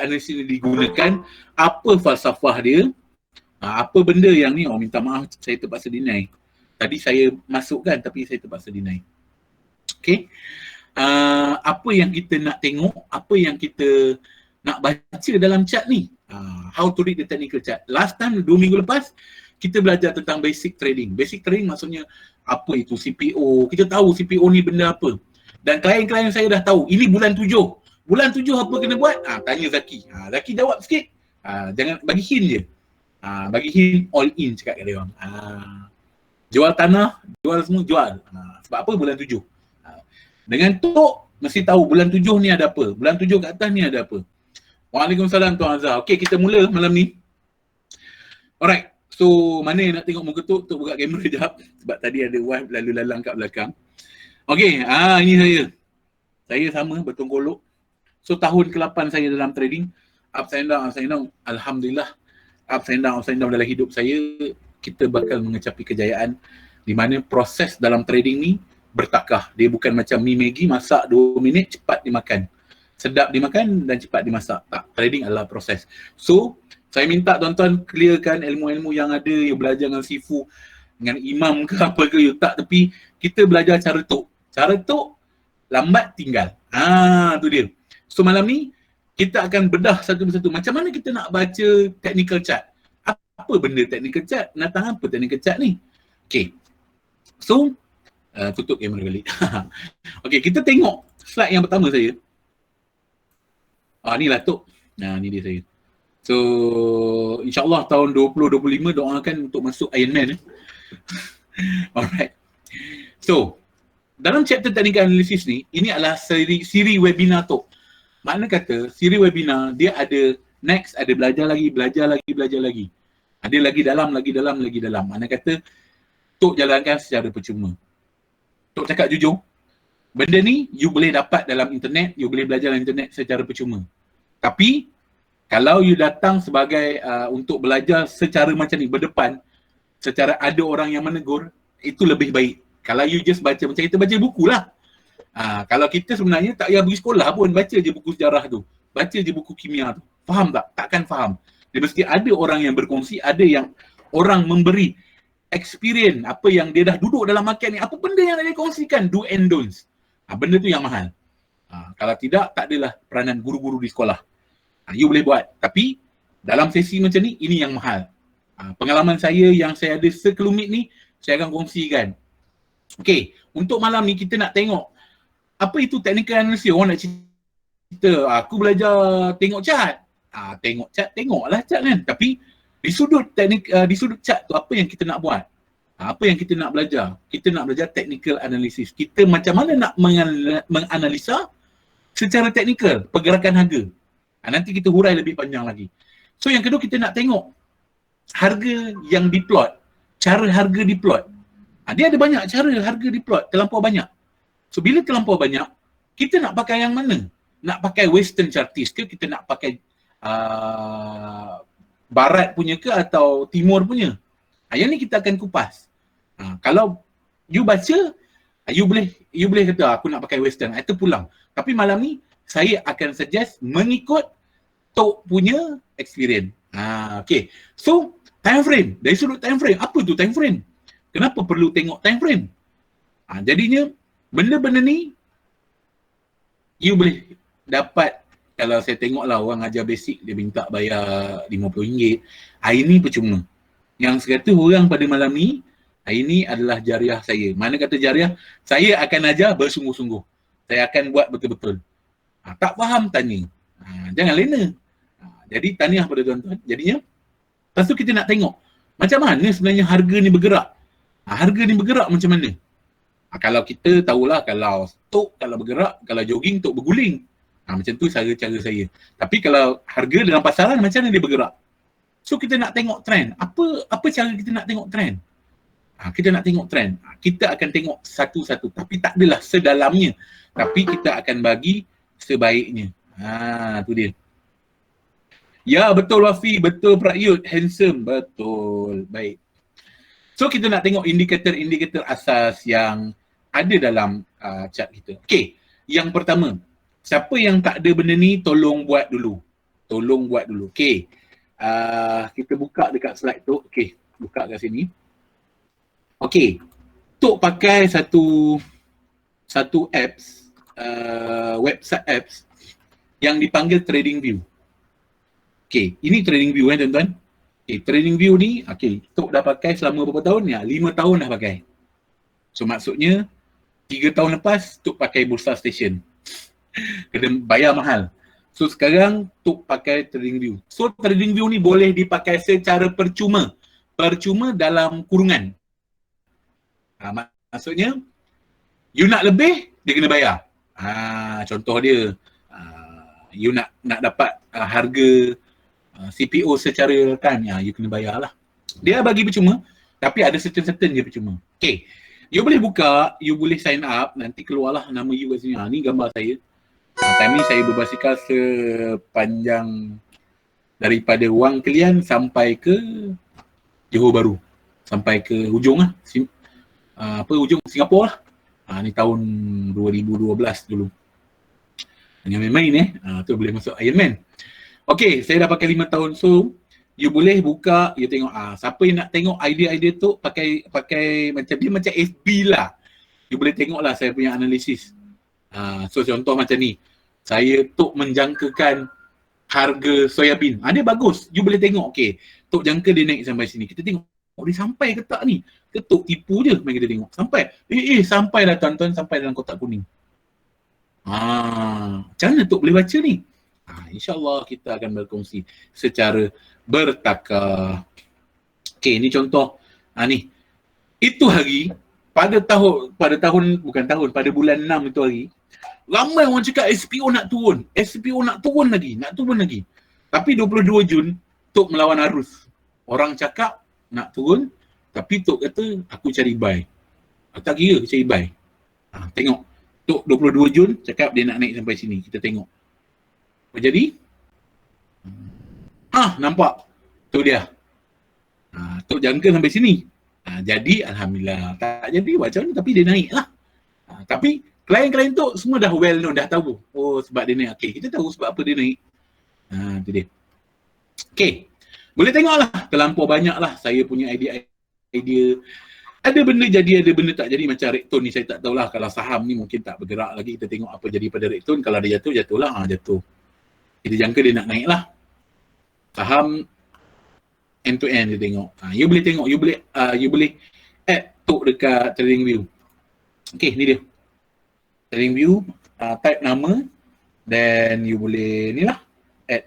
analisis ni digunakan, apa falsafah dia, apa benda yang ni, minta maaf saya terpaksa deny. Tadi saya masukkan tapi saya terpaksa deny. Okay. Apa yang kita nak tengok, apa yang kita nak baca dalam chart ni. How to read the technical chart. Last time, 2 minggu lepas, kita belajar tentang basic trading. Basic trading maksudnya apa itu CPO. Kita tahu CPO ni benda apa. Dan klien-klien saya dah tahu, ini bulan 7. Bulan 7 apa kena buat? Tanya Zaki. Zaki jawab sikit. Jangan bagi hint je. Bagi hint all in cakap kat dia orang. Jual tanah, jual semua, jual. Sebab apa bulan 7? Dengan Tok, mesti tahu bulan 7 ni ada apa. Bulan 7 kat atas ni ada apa. Waalaikumsalam Tuan Azhar. Okey, kita mula malam ni. Alright. So, mana yang nak tengok muka Tok? Tok buka kamera sekejap. Sebab tadi ada wife lalu lalang kat belakang. Okey, ini saya. Saya sama bertongkolok. So, tahun ke-8 saya dalam trading. Ups and down. Alhamdulillah. Ups and down dalam hidup saya. Kita bakal mengecapi kejayaan. Di mana proses dalam trading ni bertakah. Dia bukan macam mi Maggi masak 2 minit cepat dimakan. Sedap dimakan dan cepat dimasak. Tak, trading adalah proses. So, saya minta tuan-tuan clearkan ilmu-ilmu yang ada, you belajar dengan Sifu, dengan imam ke apa ke, you tak tepi. Kita belajar cara Tok. Cara Tok, lambat tinggal. Tu dia. So, malam ni, kita akan bedah satu persatu. Macam mana kita nak baca technical chart? Apa benda technical chart? Datang apa technical chart ni? Okay. So, tutup kamera balik. Okay, kita tengok slide yang pertama saya. Ni lah Tok. Ni dia saya. So, insyaAllah tahun 2025 doakan untuk masuk Iron Man. Alright. So, dalam chapter technical analysis ni, ini adalah siri webinar Tok. Makna kata, siri webinar dia ada next, ada belajar lagi. Ada lagi dalam. Makna kata, Tok jalankan secara percuma. Tok cakap jujur, benda ni you boleh dapat dalam internet, you boleh belajar dalam internet secara percuma. Tapi kalau you datang sebagai untuk belajar secara macam ni, berdepan, secara ada orang yang menegur, itu lebih baik. Kalau you just baca macam kita baca buku lah. Kalau kita sebenarnya tak payah pergi sekolah pun, baca je buku sejarah tu, baca je buku kimia tu. Faham tak? Takkan faham. Dia mesti ada orang yang berkongsi, ada yang orang memberi experience apa yang dia dah duduk dalam market ni, apa benda yang nak dia kongsikan, do and don'ts. Benda tu yang mahal. Kalau tidak, tak adalah peranan guru-guru di sekolah. You boleh buat, tapi dalam sesi macam ni, ini yang mahal. Pengalaman saya yang saya ada sekelumit ni, saya akan kongsikan. Okay, untuk malam ni kita nak tengok apa itu technical analysis. Orang nak cerita, aku belajar tengok chart. Tengok chart, tengoklah chart kan. Tapi di sudut di sudut chart tu apa yang kita nak buat? Apa yang kita nak belajar? Kita nak belajar technical analysis. Kita macam mana nak menganalisa secara teknikal pergerakan harga. Nanti kita hurai lebih panjang lagi. So yang kedua, kita nak tengok harga yang diplot, cara harga diplot. Dia ada banyak cara harga diplot, terlampau banyak. So bila terlampau banyak, kita nak pakai yang mana? Nak pakai western chartist ke, kita nak pakai barat punya ke atau timur punya? Yang ni kita akan kupas. Kalau you baca, you boleh kata aku nak pakai western, itu pulang. Tapi malam ni saya akan suggest mengikut Tok punya experience. Okay. So, time frame. Dari sudut time frame, apa tu time frame? Kenapa perlu tengok time frame? Jadinya, benda-benda ni you boleh dapat. Kalau saya tengoklah orang ajar basic, dia minta bayar RM50. Ini percuma. Yang sekata orang pada malam ni, ini adalah jariah saya. Mana kata jariah, saya akan ajar bersungguh-sungguh. Saya akan buat betul-betul. Tak faham, tanya. Jangan lena. Jadi tahniah pada tuan-tuan. Jadinya, lepas tu kita nak tengok macam mana sebenarnya harga ni bergerak. Harga ni bergerak macam mana? Kalau kita tahulah, kalau Tok, kalau bergerak, kalau jogging, Tok berguling. Macam tu cara saya. Tapi kalau harga dalam pasaran, macam mana dia bergerak? So kita nak tengok trend. Apa cara kita nak tengok trend? Kita nak tengok trend. Kita akan tengok satu-satu. Tapi tak adalah sedalamnya. Tapi kita akan bagi sebaiknya. Tu dia. Ya, betul Wafi, betul Prakyut, handsome, betul. Baik. So kita nak tengok indikator-indikator asas yang ada dalam chart kita. Okey, yang pertama, siapa yang tak ada benda ni tolong buat dulu. Tolong buat dulu. Okay. Kita buka dekat slide tu. Okay. Buka kat sini. Okay. Tok pakai satu apps, website apps yang dipanggil TradingView. Okay. Ini TradingView tuan-tuan. Okay. TradingView ni, okay. Tok dah pakai selama berapa tahun? Ya, 5 tahun dah pakai. So maksudnya 3 tahun lepas Tok pakai Bursa Station. Kena bayar mahal. So sekarang Tok pakai TradingView. So TradingView ni boleh dipakai secara percuma. Percuma dalam kurungan. Maksudnya you nak lebih, dia kena bayar. Contoh dia, you nak dapat harga CPO secara kan, you kena bayar lah. Dia bagi percuma, tapi ada certain dia percuma. Okay, you boleh buka, you boleh sign up, nanti keluarlah nama you kat sini. Ni gambar saya. Time ni saya berbasikal sepanjang daripada Wang Kelian sampai ke Johor Bahru. Sampai ke hujung lah. Hujung Singapura lah. Ni tahun 2012 dulu. Hanya main-main tu boleh masuk Ironman. Okay, saya dah pakai 5 tahun. So, you boleh buka, you tengok siapa yang nak tengok idea-idea tu pakai macam dia macam FB lah. You boleh tengok lah saya punya analisis. So contoh macam ni. Saya Tok menjangkakan harga soyabin. Dia bagus. You boleh tengok. Okay, Tok jangka dia naik sampai sini. Kita tengok. Dia sampai ke tak ni? Ke Tok tipu je? Mari kita tengok. Sampai. Sampai dah tuan-tuan, sampai dalam kotak kuning. Macam mana Tok boleh baca ni? InsyaAllah kita akan berkongsi secara bertakar. Okay, ni contoh. Ni. Itu hari, pada bulan 6 itu hari, ramai orang cakap SPO nak turun. SPO nak turun lagi. Tapi 22 Jun, Tok melawan arus. Orang cakap nak turun, tapi Tok kata aku cari buy. Tak kira cari buy. Tengok. Tok 22 Jun cakap dia nak naik sampai sini. Kita tengok. Apa jadi? Nampak. Tu dia. Tok jangka sampai sini. Jadi Alhamdulillah. Tak jadi macam mana tapi dia naik lah. Tapi klien-klien Tok semua dah well known, dah tahu. Sebab dia naik. Okay, kita tahu sebab apa dia naik. Tu dia. Okay. Boleh tengoklah. Terlampau banyak lah saya punya idea. Ada benda jadi, ada benda tak jadi. Macam Rekton ni saya tak tahulah. Kalau saham ni mungkin tak bergerak lagi. Kita tengok apa jadi pada Rekton. Kalau dia jatuh, jatuhlah. Jatuh. Kita jangka dia nak naik lah. Saham end to end dia tengok. You boleh tengok. You boleh add Tok dekat TradingView. Okay, ni dia. TradingView. Type nama. Then you boleh ni lah. Add.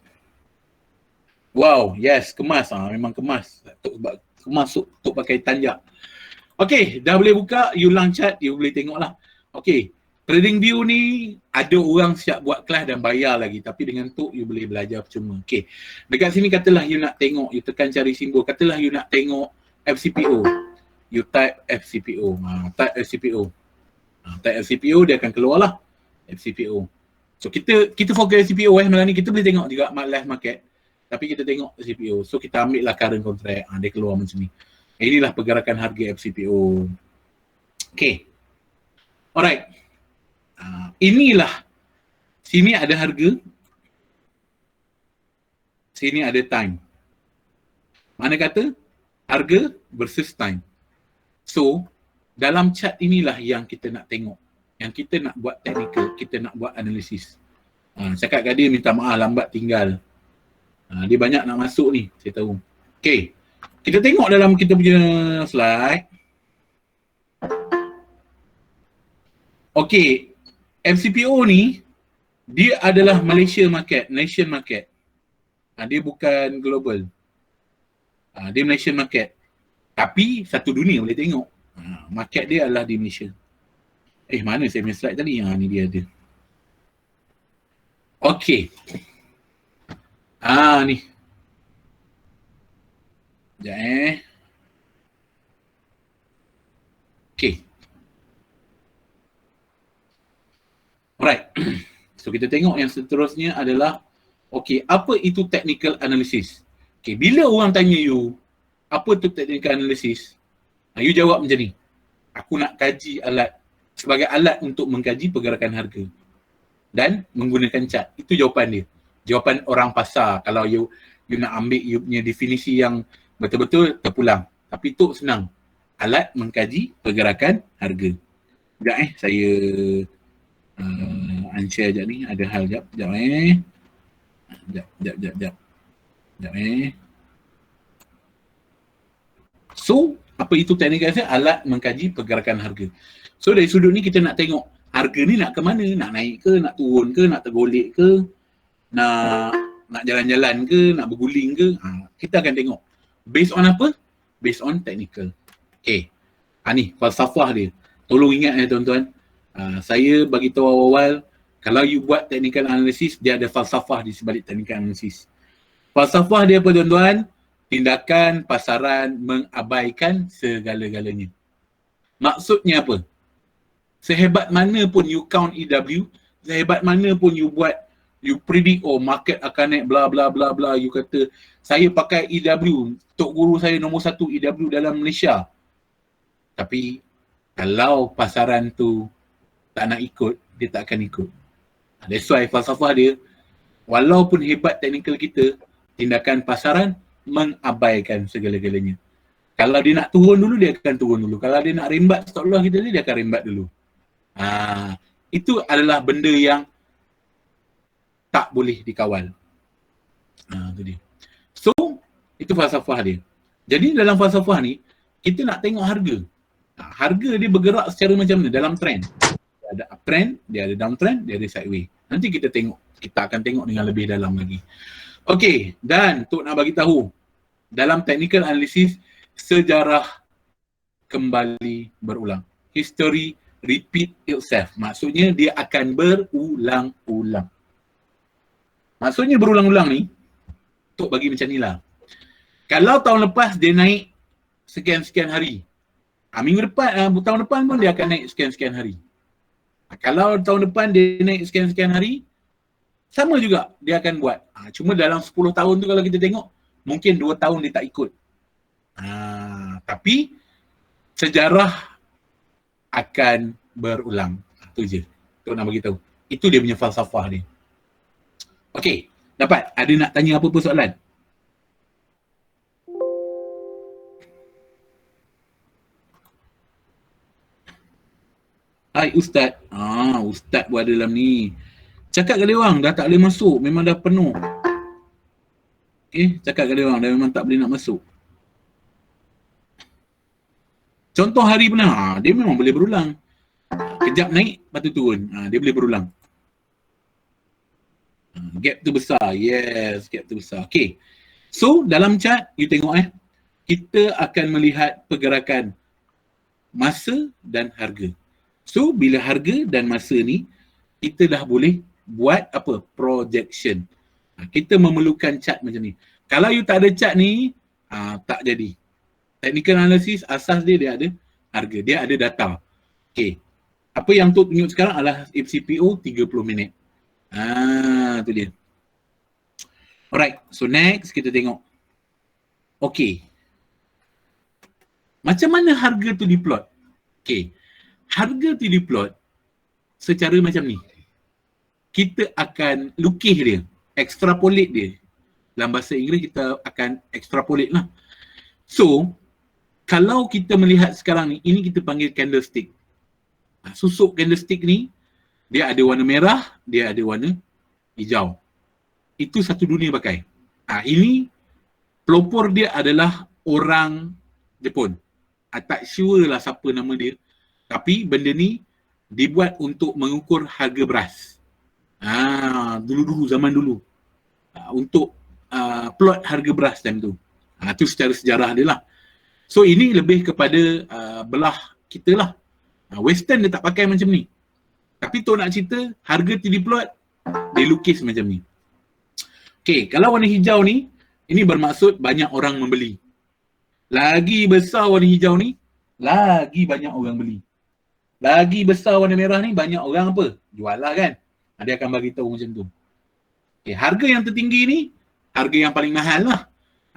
Wow, yes, kemas. Memang kemas. Tok kemas Tok pakai tanjak. Okay, dah boleh buka. You launch chat. You boleh tengok lah. Okay. TradingView ni ada orang siap buat kelas dan bayar lagi. Tapi dengan Tok you boleh belajar percuma. Okay. Dekat sini katalah you nak tengok. You tekan cari simbol. Katalah you nak tengok FCPO. You type FCPO. Type FCPO. Type FCPO dia akan keluar lah. FCPO. So kita fokus FCPO malam ni. Kita boleh tengok juga live market. Tapi kita tengok FCPO. So kita ambil lah current contract. Dia keluar macam ni. Inilah pergerakan harga FCPO. Okay. Alright. Inilah. Sini ada harga. Sini ada time. Mana kata? Harga versus time. So, dalam chart inilah yang kita nak tengok. Yang kita nak buat technical. Kita nak buat analisis. Cakap kat dia minta maaf lambat tinggal. Dia banyak nak masuk ni. Saya tahu. Okay. Kita tengok dalam kita punya slide. Okay. FCPO ni, dia adalah Malaysia market, nation market. Dia bukan global. Dia Malaysian market. Tapi satu dunia boleh tengok. Market dia adalah di Malaysia. Mana saya punya slide tadi? Ni dia ada. Okay. Ni. Sekejap Okay. Alright. So kita tengok yang seterusnya adalah okay, apa itu technical analysis? Okay, bila orang tanya you apa tu technical analysis? You jawab macam ni. Aku nak kaji alat sebagai alat untuk mengkaji pergerakan harga dan menggunakan chart. Itu jawapan dia. Jawapan orang pasar. Kalau you nak ambil you punya definisi yang betul-betul terpulang. Tapi tu senang. Alat mengkaji pergerakan harga. Sekejap saya unshare sekejap ni. Ada hal sekejap. Sekejap. So, apa itu teknik saya? Alat mengkaji pergerakan harga. So, dari sudut ni kita nak tengok harga ni nak ke mana? Nak naik ke? Nak turun ke? Nak tergolek ke? Nak jalan-jalan ke? Nak berguling ke? Kita akan tengok. Based on apa? Based on technical. Okay. Ni falsafah dia. Tolong ingat tuan-tuan. Saya bagi tahu awal-awal, kalau you buat technical analysis, dia ada falsafah di sebalik technical analysis. Falsafah dia apa tuan-tuan? Tindakan pasaran mengabaikan segala-galanya. Maksudnya apa? Sehebat mana pun you count EW, sehebat mana pun you buat, you predict market akan naik bla bla bla bla, you kata saya pakai EW, tok guru saya nombor 1 EW dalam Malaysia. Tapi kalau pasaran tu tak nak ikut, dia tak akan ikut. That's why falsafah dia, walaupun hebat teknikal kita, tindakan pasaran mengabaikan segala-galanya. Kalau dia nak turun dulu, dia akan turun dulu. Kalau dia nak rembat stop loss kita, dia akan rembat dulu. Itu adalah benda yang tak boleh dikawal. Itu dia. So, itu falsafah dia. Jadi dalam falsafah ni, kita nak tengok harga. Harga dia bergerak secara macam mana dalam trend. Dia ada uptrend, dia ada downtrend, dia ada sideway. Nanti kita tengok. Kita akan tengok dengan lebih dalam lagi. Okey, dan untuk nak bagi tahu, dalam technical analysis, sejarah kembali berulang. History repeat itself. Maksudnya dia akan berulang-ulang. Maksudnya berulang-ulang ni, untuk bagi macam ni lah. Kalau tahun lepas dia naik sekian-sekian hari, minggu depan, tahun depan pun dia akan naik sekian-sekian hari. Kalau tahun depan dia naik sekian-sekian hari, sama juga dia akan buat. Cuma dalam 10 tahun tu kalau kita tengok, mungkin 2 tahun dia tak ikut. Tapi sejarah akan berulang. Itu je. Untuk nak bagi tahu. Itu dia punya falsafah dia. Okey, dapat? Ada nak tanya apa-apa soalan? Hai Ustaz. Ustaz pun ada dalam ni. Cakap kat dia orang dah tak boleh masuk, memang dah penuh. Cakap kat dia orang dah memang tak boleh nak masuk. Contoh hari pernah, dia memang boleh berulang. Kejap naik, lepas tu turun. Dia boleh berulang. Gap tu besar. Yes, gap tu besar. Okay. So, dalam chart, you tengok kita akan melihat pergerakan masa dan harga. So, bila harga dan masa ni, kita dah boleh buat apa? Projection. Kita memerlukan chart macam ni. Kalau you tak ada chart ni, tak jadi. Technical analysis, asas dia ada harga. Dia ada data. Okay. Apa yang tu tunjuk sekarang adalah FCPO 30 minit. Tu dia. Alright. So next, kita tengok. Okay. Macam mana harga tu diplot? Okay. Harga tu diplot secara macam ni. Kita akan lukis dia, extrapolate dia. Dalam bahasa Inggeris kita akan extrapolate lah. So, kalau kita melihat sekarang ni, ini kita panggil candlestick. Susuk candlestick ni, dia ada warna merah, dia ada warna hijau. Itu satu dunia pakai. Ini pelopor dia adalah orang Jepun. Tak sure lah siapa nama dia. Tapi benda ni dibuat untuk mengukur harga beras. Dulu-dulu, zaman dulu. Untuk plot harga beras time tu. Itu secara sejarah dia lah. So ini lebih kepada belah kita lah. Western dia tak pakai macam ni. Tapi tu nak cerita, harga tu diplot, dia lukis macam ni. Okay, kalau warna hijau ni, ini bermaksud banyak orang membeli. Lagi besar warna hijau ni, lagi banyak orang beli. Lagi besar warna merah ni, banyak orang apa? Jual lah kan. Dia akan bagi tahu macam tu. Okay, harga yang tertinggi ni, harga yang paling mahal lah.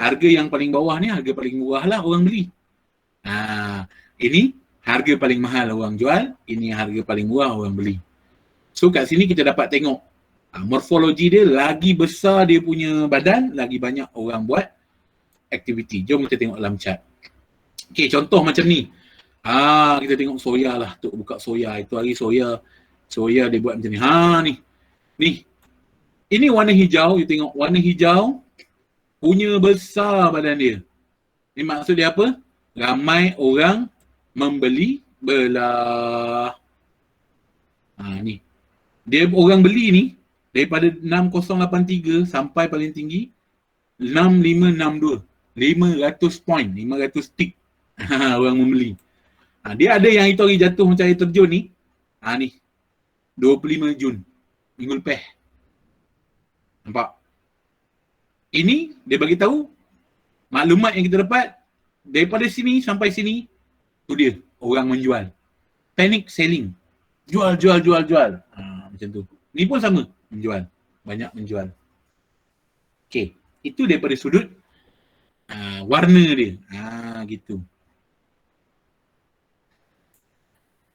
Harga yang paling bawah ni, harga paling murah lah orang beli. Ini harga paling mahal orang jual, ini harga paling murah orang beli. So kat sini kita dapat tengok Morfologi dia lagi besar dia punya badan, lagi banyak orang buat aktiviti. Jom kita tengok dalam chart. Okay, contoh macam ni. Kita tengok soya lah. Tok buka soya. Itu hari soya dia buat macam ni. Ni. Ni. Ini warna hijau. You tengok warna hijau punya besar badan dia. Ini maksud dia apa? Ramai orang membeli belah. Ni. Dia orang beli ni daripada 6083 sampai paling tinggi 6562. 500 point, 500 tick. Orang membeli. Dia ada yang itu hari jatuh macam air terjun ni. Ni. 25 Jun. Minggu lepas. Nampak? Ini dia bagi tahu maklumat yang kita dapat daripada sini sampai sini tu dia orang menjual. Panic selling. Jual. Macam tu. Ni pun sama, menjual. Banyak menjual. Okey, itu daripada sudut warna dia. Gitu.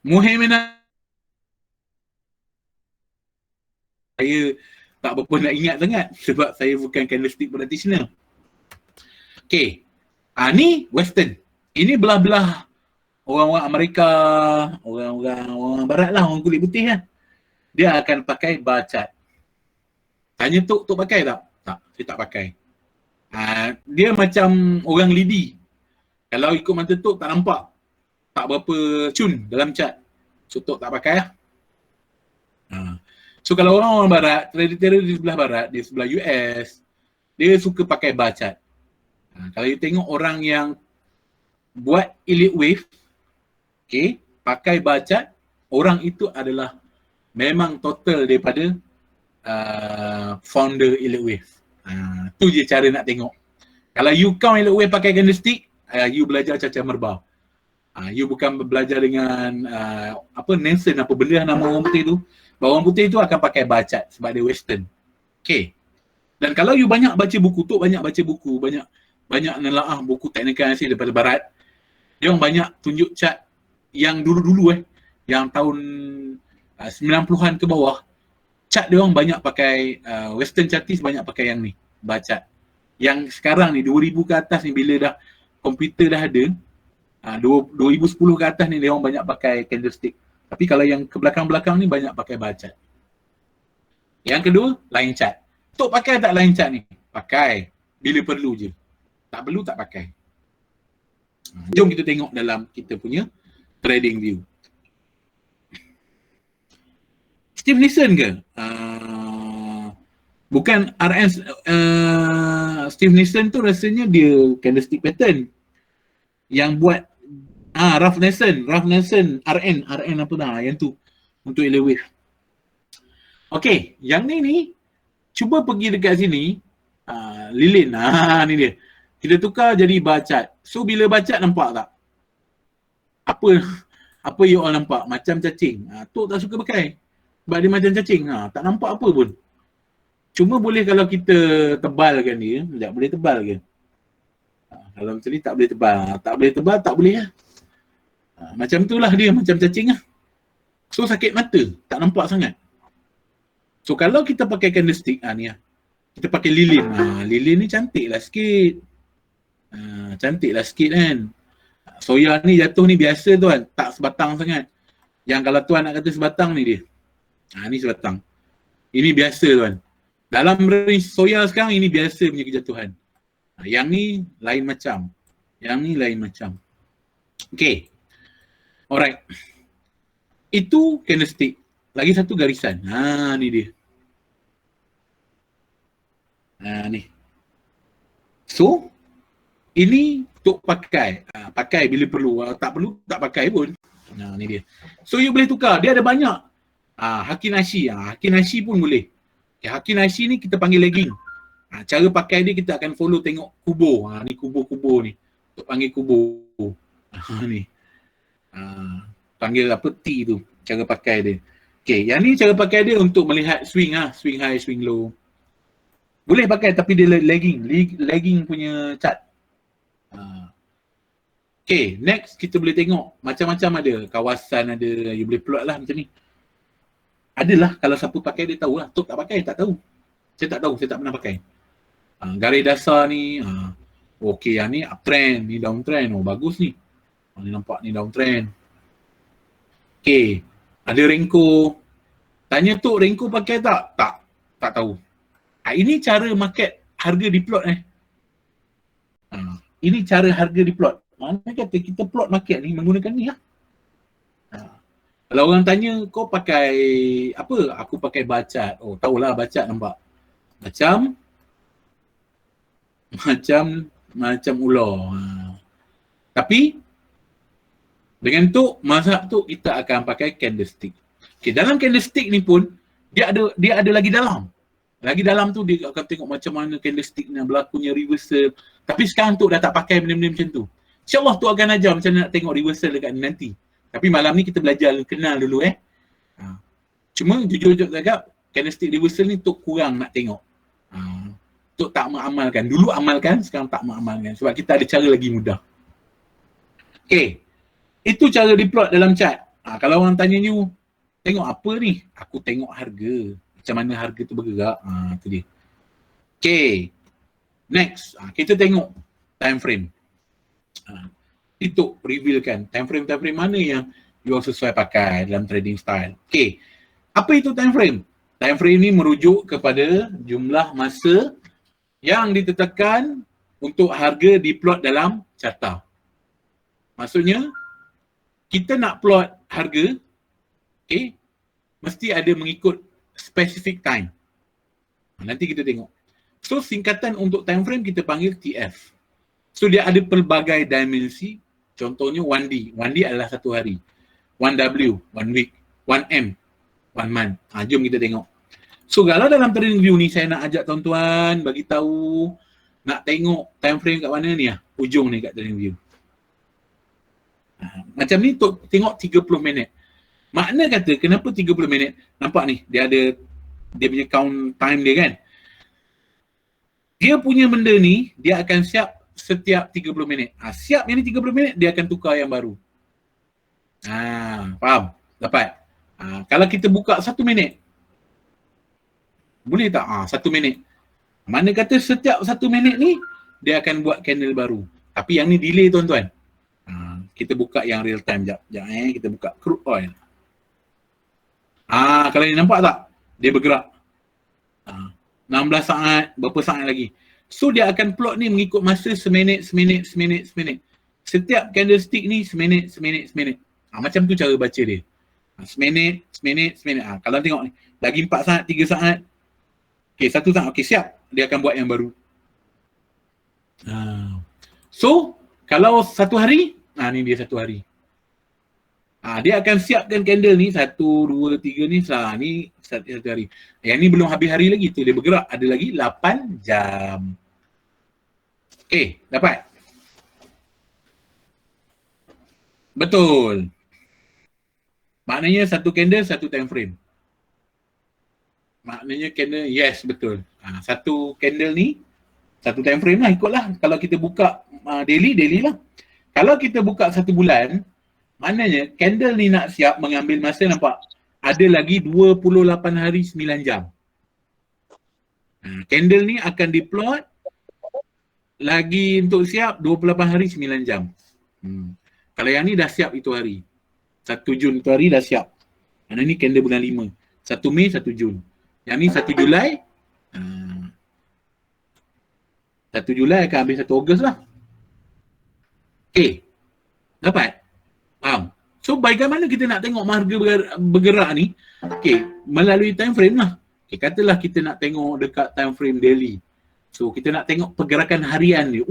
Muhammad, saya tak berapa nak ingat sangat sebab saya bukan candlestick practitioner. Okey. Ni Western. Ini belah-belah orang-orang Amerika, orang barat lah, orang kulit putih lah. Dia akan pakai bar chart. Tanya Tok pakai tak? Tak, saya tak pakai. Dia macam orang lidi. Kalau ikut mata Tok tak nampak. Tak berapa cun dalam chart. So Tok tak pakai lah. So kalau orang barat, trader di sebelah barat, di sebelah US, dia suka pakai bar chart. Kalau you tengok orang yang buat elite wave, okay, pakai bar chart, orang itu adalah memang total daripada founder elite wave. Tu je cara nak tengok. Kalau you count elite wave pakai candlestick, you belajar cacar merbau. You bukan belajar dengan Nelson, apa benda nama orang putih tu. Orang putih tu akan pakai bar chart sebab dia western. Okay. Dan kalau you banyak baca buku tu, banyak nelaah buku teknikal analysis daripada barat, dia orang banyak tunjuk chart yang dulu-dulu yang tahun 90-an ke bawah, chart dia orang banyak pakai western chartist, banyak pakai yang ni, bar chart. Yang sekarang ni 2000 ke atas ni, bila dah komputer dah ada, 2010 ke atas ni dia orang banyak pakai candlestick. Tapi kalau yang ke belakang-belakang ni banyak pakai bar chart. Yang kedua, line chart. Tok pakai tak line chart ni? Pakai. Bila perlu je. Tak perlu tak pakai. Jom kita tengok dalam kita punya trading view. Steve Nielsen ke? Bukan RN. Steve Nielsen tu rasanya dia candlestick pattern. Yang buat Ralph Nelson, RN apa dah, yang tu untuk elite wave. Okey, yang ni cuba pergi dekat sini, lilin, ni dia. Kita tukar jadi bar chart. So bila bar chart nampak tak? Apa you all nampak? Macam cacing. Tok tak suka pakai. Sebab dia macam cacing. Tak nampak apa pun. Cuma boleh kalau kita tebalkan dia, sekejap boleh tebal ke? Kalau macam ni tak boleh tebal. Tak boleh tebal, tak boleh lah. Macam itulah dia, macam cacing lah. So sakit mata, tak nampak sangat. So kalau kita pakai candlestick, ni lah. Kita pakai lilin. Lilin ni cantik lah sikit. Cantik lah sikit kan. Soya ni jatuh ni biasa tuan, tak sebatang sangat. Yang kalau tuan nak kata sebatang ni dia. Ni sebatang. Ini biasa tuan. Dalam range soya sekarang ini biasa punya kejatuhan. Yang ni lain macam. Yang ni lain macam. Okay. Alright. Itu candlestick. Lagi satu garisan. Ni dia. Ni. So, ini Tok pakai. Pakai bila perlu. Tak perlu, tak pakai pun. Ni dia. So, you boleh tukar. Dia ada banyak. Haki Nashi. Haki Nashi pun boleh. Okay, Haki Nashi ni kita panggil legging. Cara pakai dia kita akan follow tengok kubo. Ni kubo-kubo ni. Tok panggil kubo. Ni. Panggil apa T tu. Cara pakai dia. Okay, yang ni cara pakai dia untuk melihat swing. Swing high, swing low. Boleh pakai tapi dia lagging punya chart. Okay, next kita boleh tengok macam-macam ada. Kawasan ada, you boleh plot lah macam ni. adalah kalau siapa pakai dia tahu lah. Tok tak pakai tak tahu. Saya tak tahu, saya tak pernah pakai. Garis dasar ni, okey yang ni uptrend, ni downtrend. Oh bagus ni. Ni nampak ni downtrend. Okey, ada Renko. Tanya Tok Renko pakai tak? Tak tahu. Ini cara market harga diplot ini cara harga diplot. Mana kata kita plot market ni menggunakan ni lah. Kalau orang tanya kau pakai apa? Aku pakai Barchart. Oh tahulah Barchart nampak. Macam ular. Tapi dengan tu mazhab tu kita akan pakai candlestick. Okey, dalam candlestick ni pun dia ada lagi dalam. Lagi dalam tu dia akan tengok macam mana candlestick ni berlakunya reversal. Tapi sekarang tu dah tak pakai benda-benda macam tu. InsyaAllah tu akan ajar macam mana nak tengok reversal dekat ni nanti. Tapi malam ni kita belajar kenal dulu Cuma jujur-jujur cakap candlestick reversal ni Tok kurang nak tengok. Tok tak mengamalkan. Dulu amalkan, sekarang tak mengamalkan. Sebab kita ada cara lagi mudah. Okay. Itu cara diplot dalam chart. Kalau orang tanya you, tengok apa ni? Aku tengok harga. Macam mana harga tu bergerak. Itu dia. Okay. Next. Kita tengok time frame. Itu revealkan time frame mana yang you sesuai pakai dalam trading style. Okay. Apa itu time frame? Time frame ni merujuk kepada jumlah masa yang ditetapkan untuk harga diplot dalam carta. Maksudnya, kita nak plot harga, okay, mesti ada mengikut specific time. Nanti kita tengok. So, singkatan untuk time frame kita panggil TF. So, dia ada pelbagai dimensi. Contohnya 1D. 1D adalah 1 hari. 1W, 1 week. 1M, 1 month. Jom kita tengok. So kalau dalam trading view ni saya nak ajak tuan-tuan bagi tahu nak tengok time frame kat mana ni ujung ni kat trading view. Macam ni tengok 30 minit. Makna kata kenapa 30 minit? Nampak ni dia punya count time dia kan. Dia punya benda ni dia akan siap setiap 30 minit. Siap yang ni 30 minit dia akan tukar yang baru. Faham? Dapat? Kalau kita buka 1 minit boleh tak? 1 minit. Mana kata setiap 1 minit ni dia akan buat candle baru. Tapi yang ni delay tuan-tuan. Kita buka yang real time jap. Kita buka crude oil. Kalau ni nampak tak? Dia bergerak. 16 saat, berapa saat lagi. So dia akan plot ni mengikut masa seminit. Setiap candlestick ni seminit. Macam tu cara baca dia. Seminit. Kalau tengok ni, lagi 4 saat, 3 saat. Okay, 1 saat. Okay, siap. Dia akan buat yang baru. So, kalau 1 hari, ni dia 1 hari. Dia akan siapkan candle ni, 1, 2, 3 ni, ni 1 hari. Yang ni belum habis hari lagi tu, dia bergerak. Ada lagi 8 jam. Okay, dapat? Betul. Maknanya 1 candle, 1 time frame. Maknanya candle, yes betul. 1 candle ni, 1 time frame lah ikutlah. Kalau kita buka daily lah. Kalau kita buka 1 bulan, maknanya candle ni nak siap mengambil masa nampak. Ada lagi 28 hari 9 jam. Candle ni akan diplot lagi untuk siap 28 hari 9 jam. Kalau yang ni dah siap itu hari. 1 Jun itu hari dah siap. Yang ni candle bulan 5. 1 Mei, 1 Jun. Yang ni 1 Julai. 1 Julai akan habis 1 Ogos lah. Okay. Dapat? Faham? So bagaimana kita nak tengok harga bergerak ni? Okay. Melalui time frame lah. Okay. Katalah kita nak tengok dekat time frame daily. So kita nak tengok pergerakan harian dia.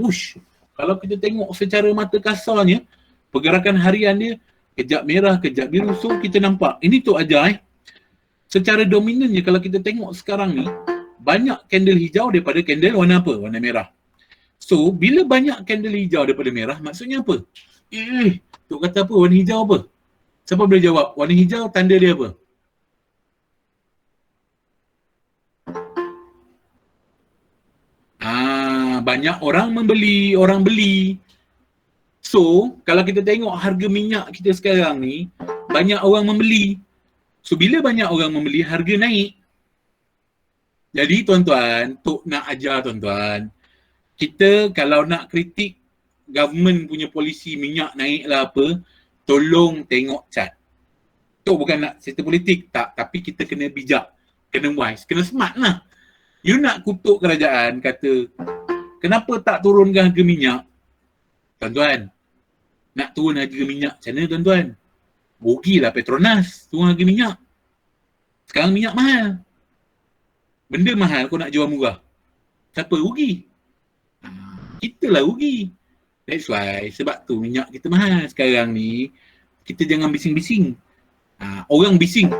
Kalau kita tengok secara mata kasarnya, pergerakan harian dia kejap merah, kejap biru. So kita nampak. Ini tu ajar secara dominannya kalau kita tengok sekarang ni, banyak candle hijau daripada candle warna apa? Warna merah. So, bila banyak candle hijau daripada merah, maksudnya apa? Tok kata apa? Warna hijau apa? Siapa boleh jawab? Warna hijau tanda dia apa? Banyak orang beli. So, kalau kita tengok harga minyak kita sekarang ni, banyak orang membeli. So bila banyak orang membeli, harga naik. Jadi tuan-tuan, Tok nak ajar tuan-tuan, kita kalau nak kritik government punya polisi minyak naik lah apa, tolong tengok chart. Tok bukan nak cerita politik, tak, tapi kita kena bijak, kena wise, kena smart lah. You nak kutuk kerajaan, kata kenapa tak turunkan harga minyak? Tuan-tuan, nak turun harga minyak macam mana tuan-tuan? Rugilah Petronas turun harga minyak. Sekarang minyak mahal. Benda mahal kau nak jual murah. Siapa rugi? Kita lah rugi. That's why, sebab tu minyak kita mahal. Sekarang ni, kita jangan bising-bising. Orang bising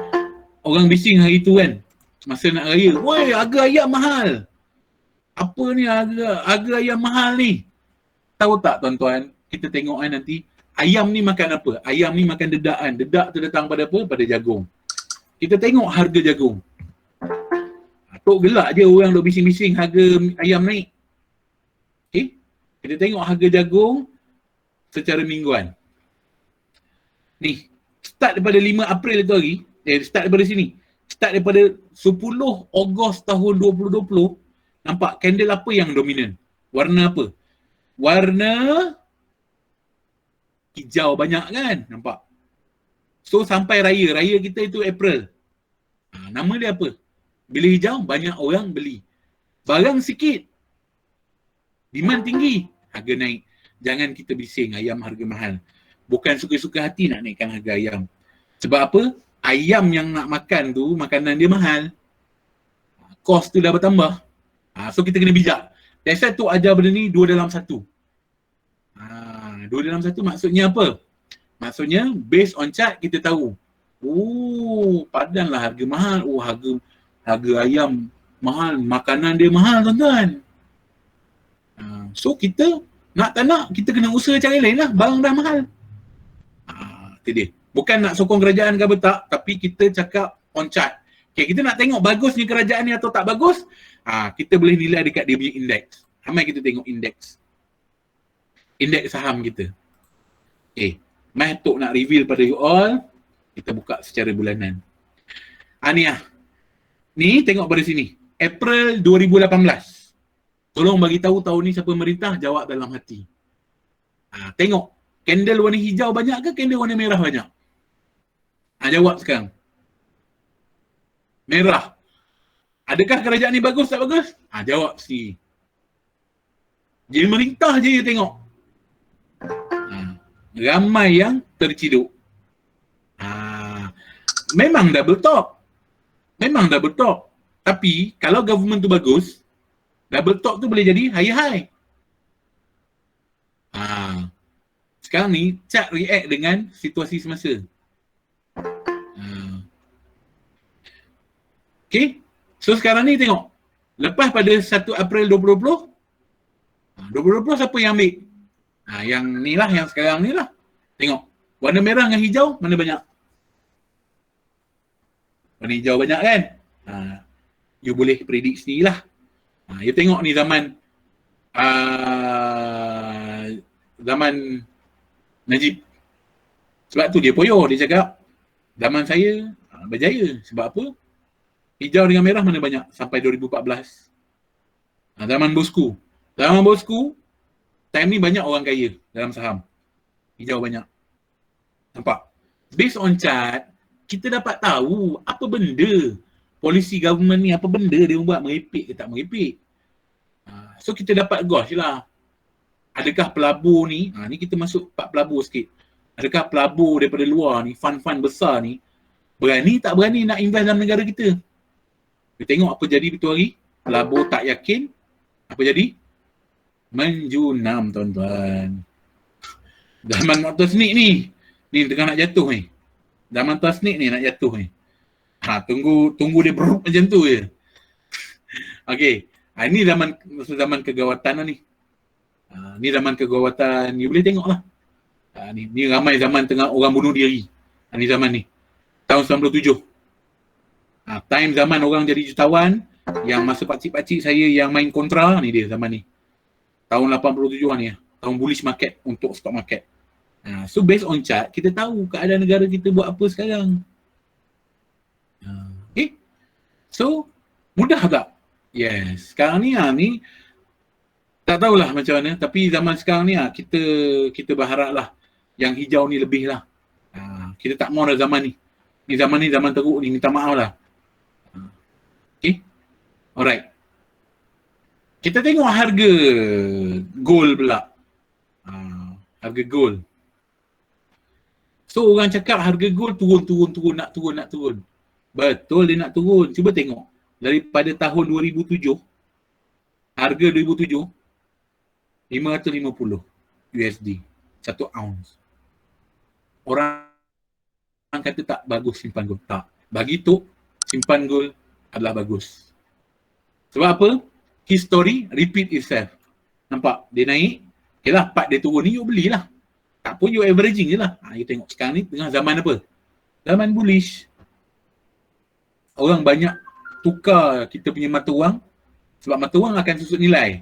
hari tu kan, masa nak raya, woi harga ayam mahal. Apa ni harga ayam mahal ni? Tahu tak tuan-tuan, kita tengok nanti, ayam ni makan apa? Ayam ni makan dedak kan. Dedak tu datang pada apa? Pada jagung. Kita tengok harga jagung. Tok gelak je orang duk bising-bising harga ayam naik. Okay? Kita tengok harga jagung secara mingguan. Ni, start daripada 5 April tu hari, start daripada sini. Start daripada 10 Ogos tahun 2020, nampak candle apa yang dominan? Warna apa? Warna hijau banyak kan? Nampak? So sampai raya kita itu April. Nama dia apa? Bila hijau, banyak orang beli. Barang sikit, demand tinggi, harga naik. Jangan kita bising ayam harga mahal. Bukan suka-suka hati nak naikkan harga ayam. Sebab apa? Ayam yang nak makan tu, makanan dia mahal. Kos tu dah bertambah. So kita kena bijak. That's why tu ajar benda ni 2 dalam 1. 2 dalam 1 maksudnya apa? Maksudnya based on chart kita tahu. Padanlah harga mahal. Harga ayam mahal, makanan dia mahal tuan-tuan. So kita nak tak nak, kita kena usaha cara lain lah. Barang dah mahal. Itu dia. Bukan nak sokong kerajaan ke apa tak, tapi kita cakap on chart. Okay, kita nak tengok bagus ni kerajaan ni atau tak bagus, kita boleh nilai dekat dia punya indeks. Ramai kita tengok indeks. Indeks saham kita. Okay, Mai Tok nak reveal pada you all, kita buka secara bulanan. Ni tengok pada sini. April 2018. Tolong bagi tahu tahun ni siapa merintah, jawab dalam hati. Tengok. Candle warna hijau banyak ke candle warna merah banyak? Jawab sekarang. Merah. Adakah kerajaan ni bagus tak bagus? Jawab si. Jadi merintah je you tengok. Ramai yang terciduk. Memang double top. Tapi kalau government tu bagus, double top tu boleh jadi high. Sekarang ni chart react dengan situasi semasa. Okay. So sekarang ni tengok. Lepas pada 1 April 2020, 2020 siapa yang ambil? Yang ni lah, yang sekarang ni lah. Tengok. Warna merah dengan hijau, mana banyak? Warna hijau banyak kan? You boleh predik sendiri lah. You tengok ni zaman Najib. Sebab tu dia poyo, dia cakap zaman saya berjaya. Sebab apa? Hijau dengan merah mana banyak sampai 2014. Zaman Bosku. Time ni banyak orang kaya dalam saham. Hijau banyak. Nampak? Based on chart, kita dapat tahu apa benda polisi government ni, apa benda dia buat, merepek ke tak merepek. So kita dapat gauge lah. Adakah pelabur ni, ni kita masuk part pelabur sikit. Adakah pelabur daripada luar ni, fund-fund besar ni, berani tak berani nak invest dalam negara kita? Kita tengok apa jadi betul hari. Pelabur tak yakin, apa jadi? Menjunam tuan-tuan. Zaman Dr. Sneak ni tengah nak jatuh ni. Zaman Dr. Sneak ni nak jatuh ni. Tunggu dia beruk macam tu je. Okey. Ini zaman kegawatan lah ni. Ni zaman kegawatan, you boleh tengok lah. Ni ramai zaman tengah orang bunuh diri. Ni zaman ni. Tahun 97. Time zaman orang jadi jutawan, yang masa pakcik-pakcik saya yang main kontra, ni dia zaman ni. Tahun 87 ni. Tahun bullish market untuk stock market. So based on chart, kita tahu keadaan negara kita buat apa sekarang. Okay. So, mudah tak? Yes. Sekarang ni tak tahulah macam mana, tapi zaman sekarang ni kita berharap lah yang hijau ni lebih lah. Kita tak mau dah zaman ni. Zaman ni zaman teruk ni, minta maaf lah. Okay. Alright. Kita tengok harga gold pula. Harga gold. So orang cakap harga gold turun, nak turun. Betul dia nak turun. Cuba tengok. Daripada tahun 2007, harga 2007, 550 USD 1 ounce. Orang kata tak bagus simpan gold. Tak. Bagi Tok, simpan gold adalah bagus. Sebab apa? History repeat itself. Nampak? Dia naik. Okay lah, part dia turun ni, you belilah. Tak pun you averaging je lah. You tengok sekarang ni tengah zaman apa? Zaman bullish. Orang banyak tukar kita punya mata wang sebab mata wang akan susut nilai.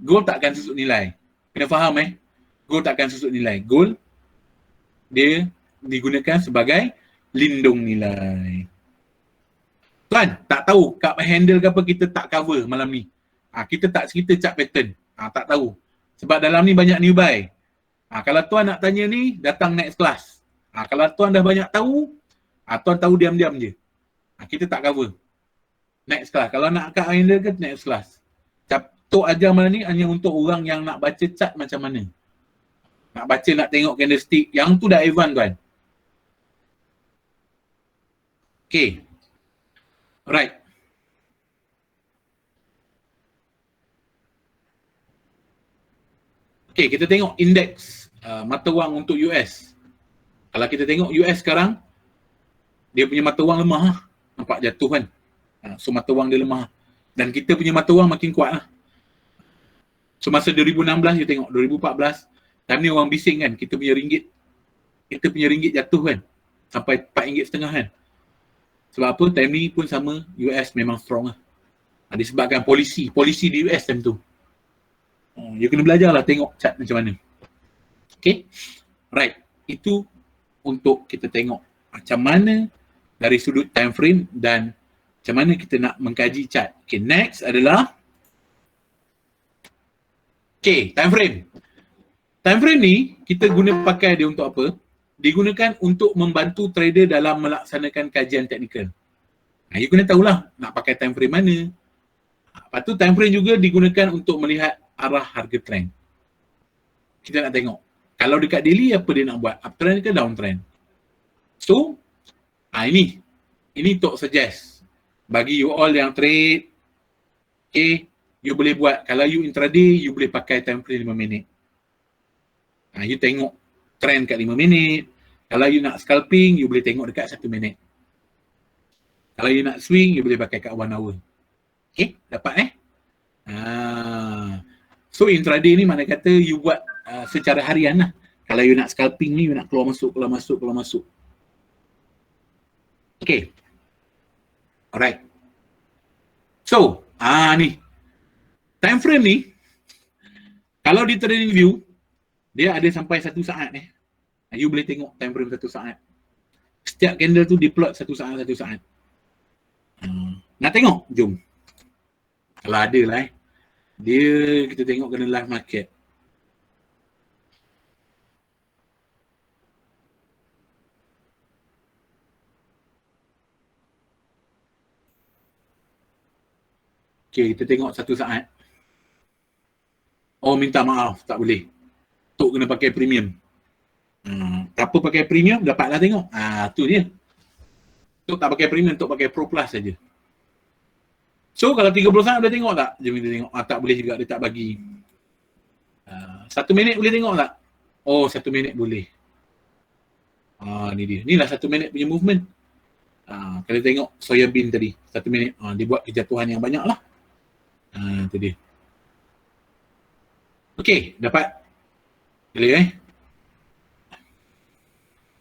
Gold tak akan susut nilai. Kena faham Gold tak akan susut nilai. Gold dia digunakan sebagai lindung nilai. Tuan, tak tahu kat handle ke apa kita tak cover malam ni. Kita chart pattern. Tak tahu. Sebab dalam ni banyak new buy. Kalau tuan nak tanya ni, datang next class. Kalau tuan dah banyak tahu, tuan tahu diam-diam je. Kita tak cover. Next class. Kalau nak kat handle ke next class. Tok ajar malam ni hanya untuk orang yang nak baca chart macam mana. Nak baca, nak tengok candlestick. Yang tu dah advance tuan. Okay. Alright. Okay, kita tengok indeks mata wang untuk US. Kalau kita tengok US sekarang, dia punya mata wang lemah. Nampak jatuh kan. So mata wang dia lemah. Dan kita punya mata wang makin kuat lah. So masa 2016, you tengok 2014, time ni orang bising kan, kita punya ringgit jatuh kan. Sampai RM4.5 kan. Sebab apa? Time ni pun sama, US memang strong lah. Disebabkan polisi di US time tu. You kena belajar lah tengok chart macam mana. Okay. Right. Itu untuk kita tengok macam mana dari sudut time frame dan macam mana kita nak mengkaji chart. Okay. Next adalah time frame. Time frame ni kita guna pakai dia untuk apa? Digunakan untuk membantu trader dalam melaksanakan kajian teknikal. You kena tahulah nak pakai time frame mana. Lepas tu time frame juga digunakan untuk melihat arah harga trend. Kita nak tengok. Kalau dekat daily apa dia nak buat? Uptrend ke downtrend? So, ini Tok suggest. Bagi you all yang trade, you boleh buat. Kalau you intraday, you boleh pakai time frame 5 minit. You tengok trend kat 5 minit. Kalau you nak scalping, you boleh tengok dekat 1 minit. Kalau you nak swing, you boleh pakai kat 1 hour. Okay, dapat So intraday ni mana kata you buat secara harian lah. Kalau you nak scalping ni, you nak keluar masuk. Okay. Alright. So, ni. Time frame ni, kalau di trading view, dia ada sampai 1 saat You boleh tengok time frame 1 saat. Setiap candle tu diplot 1 saat. Nak tengok? Jom. Kalau ada lah dia kita tengok kena live market. Okay, kita tengok 1 saat. Oh, minta maaf, tak boleh. Tok kena pakai premium. Apa pakai premium, dapatlah tengok. Tu dia. Tok tak pakai premium, Tok pakai Pro Plus saja. So, kalau 30 saat boleh tengok tak? Jom kita tengok. Tak boleh juga, dia tak bagi. 1 minit boleh tengok tak? Oh, 1 minit boleh. Ni dia. Inilah 1 minit punya movement. Kalau tengok soya bean tadi, 1 minit. Dia buat kejatuhan yang banyak lah. Itu dia. Okay, dapat. Boleh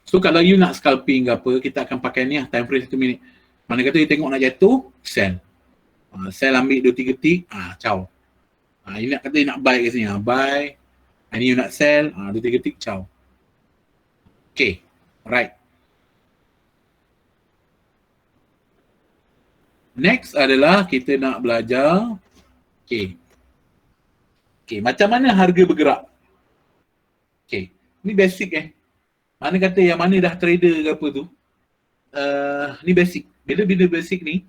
So, kalau you nak scalping ke apa, kita akan pakai ni lah, time frame 1 minit. Mana kata you tengok nak jatuh, sell. Sell ambil 2-3 tick, caw. You nak kata you nak buy kat sini, buy. Ini you nak sell, 2-3 tick, caw. Okay, alright. Next adalah kita nak belajar, macam mana harga bergerak. Ni basic Mana kata yang mana dah trader ke apa tu, ni basic. Bila basic ni,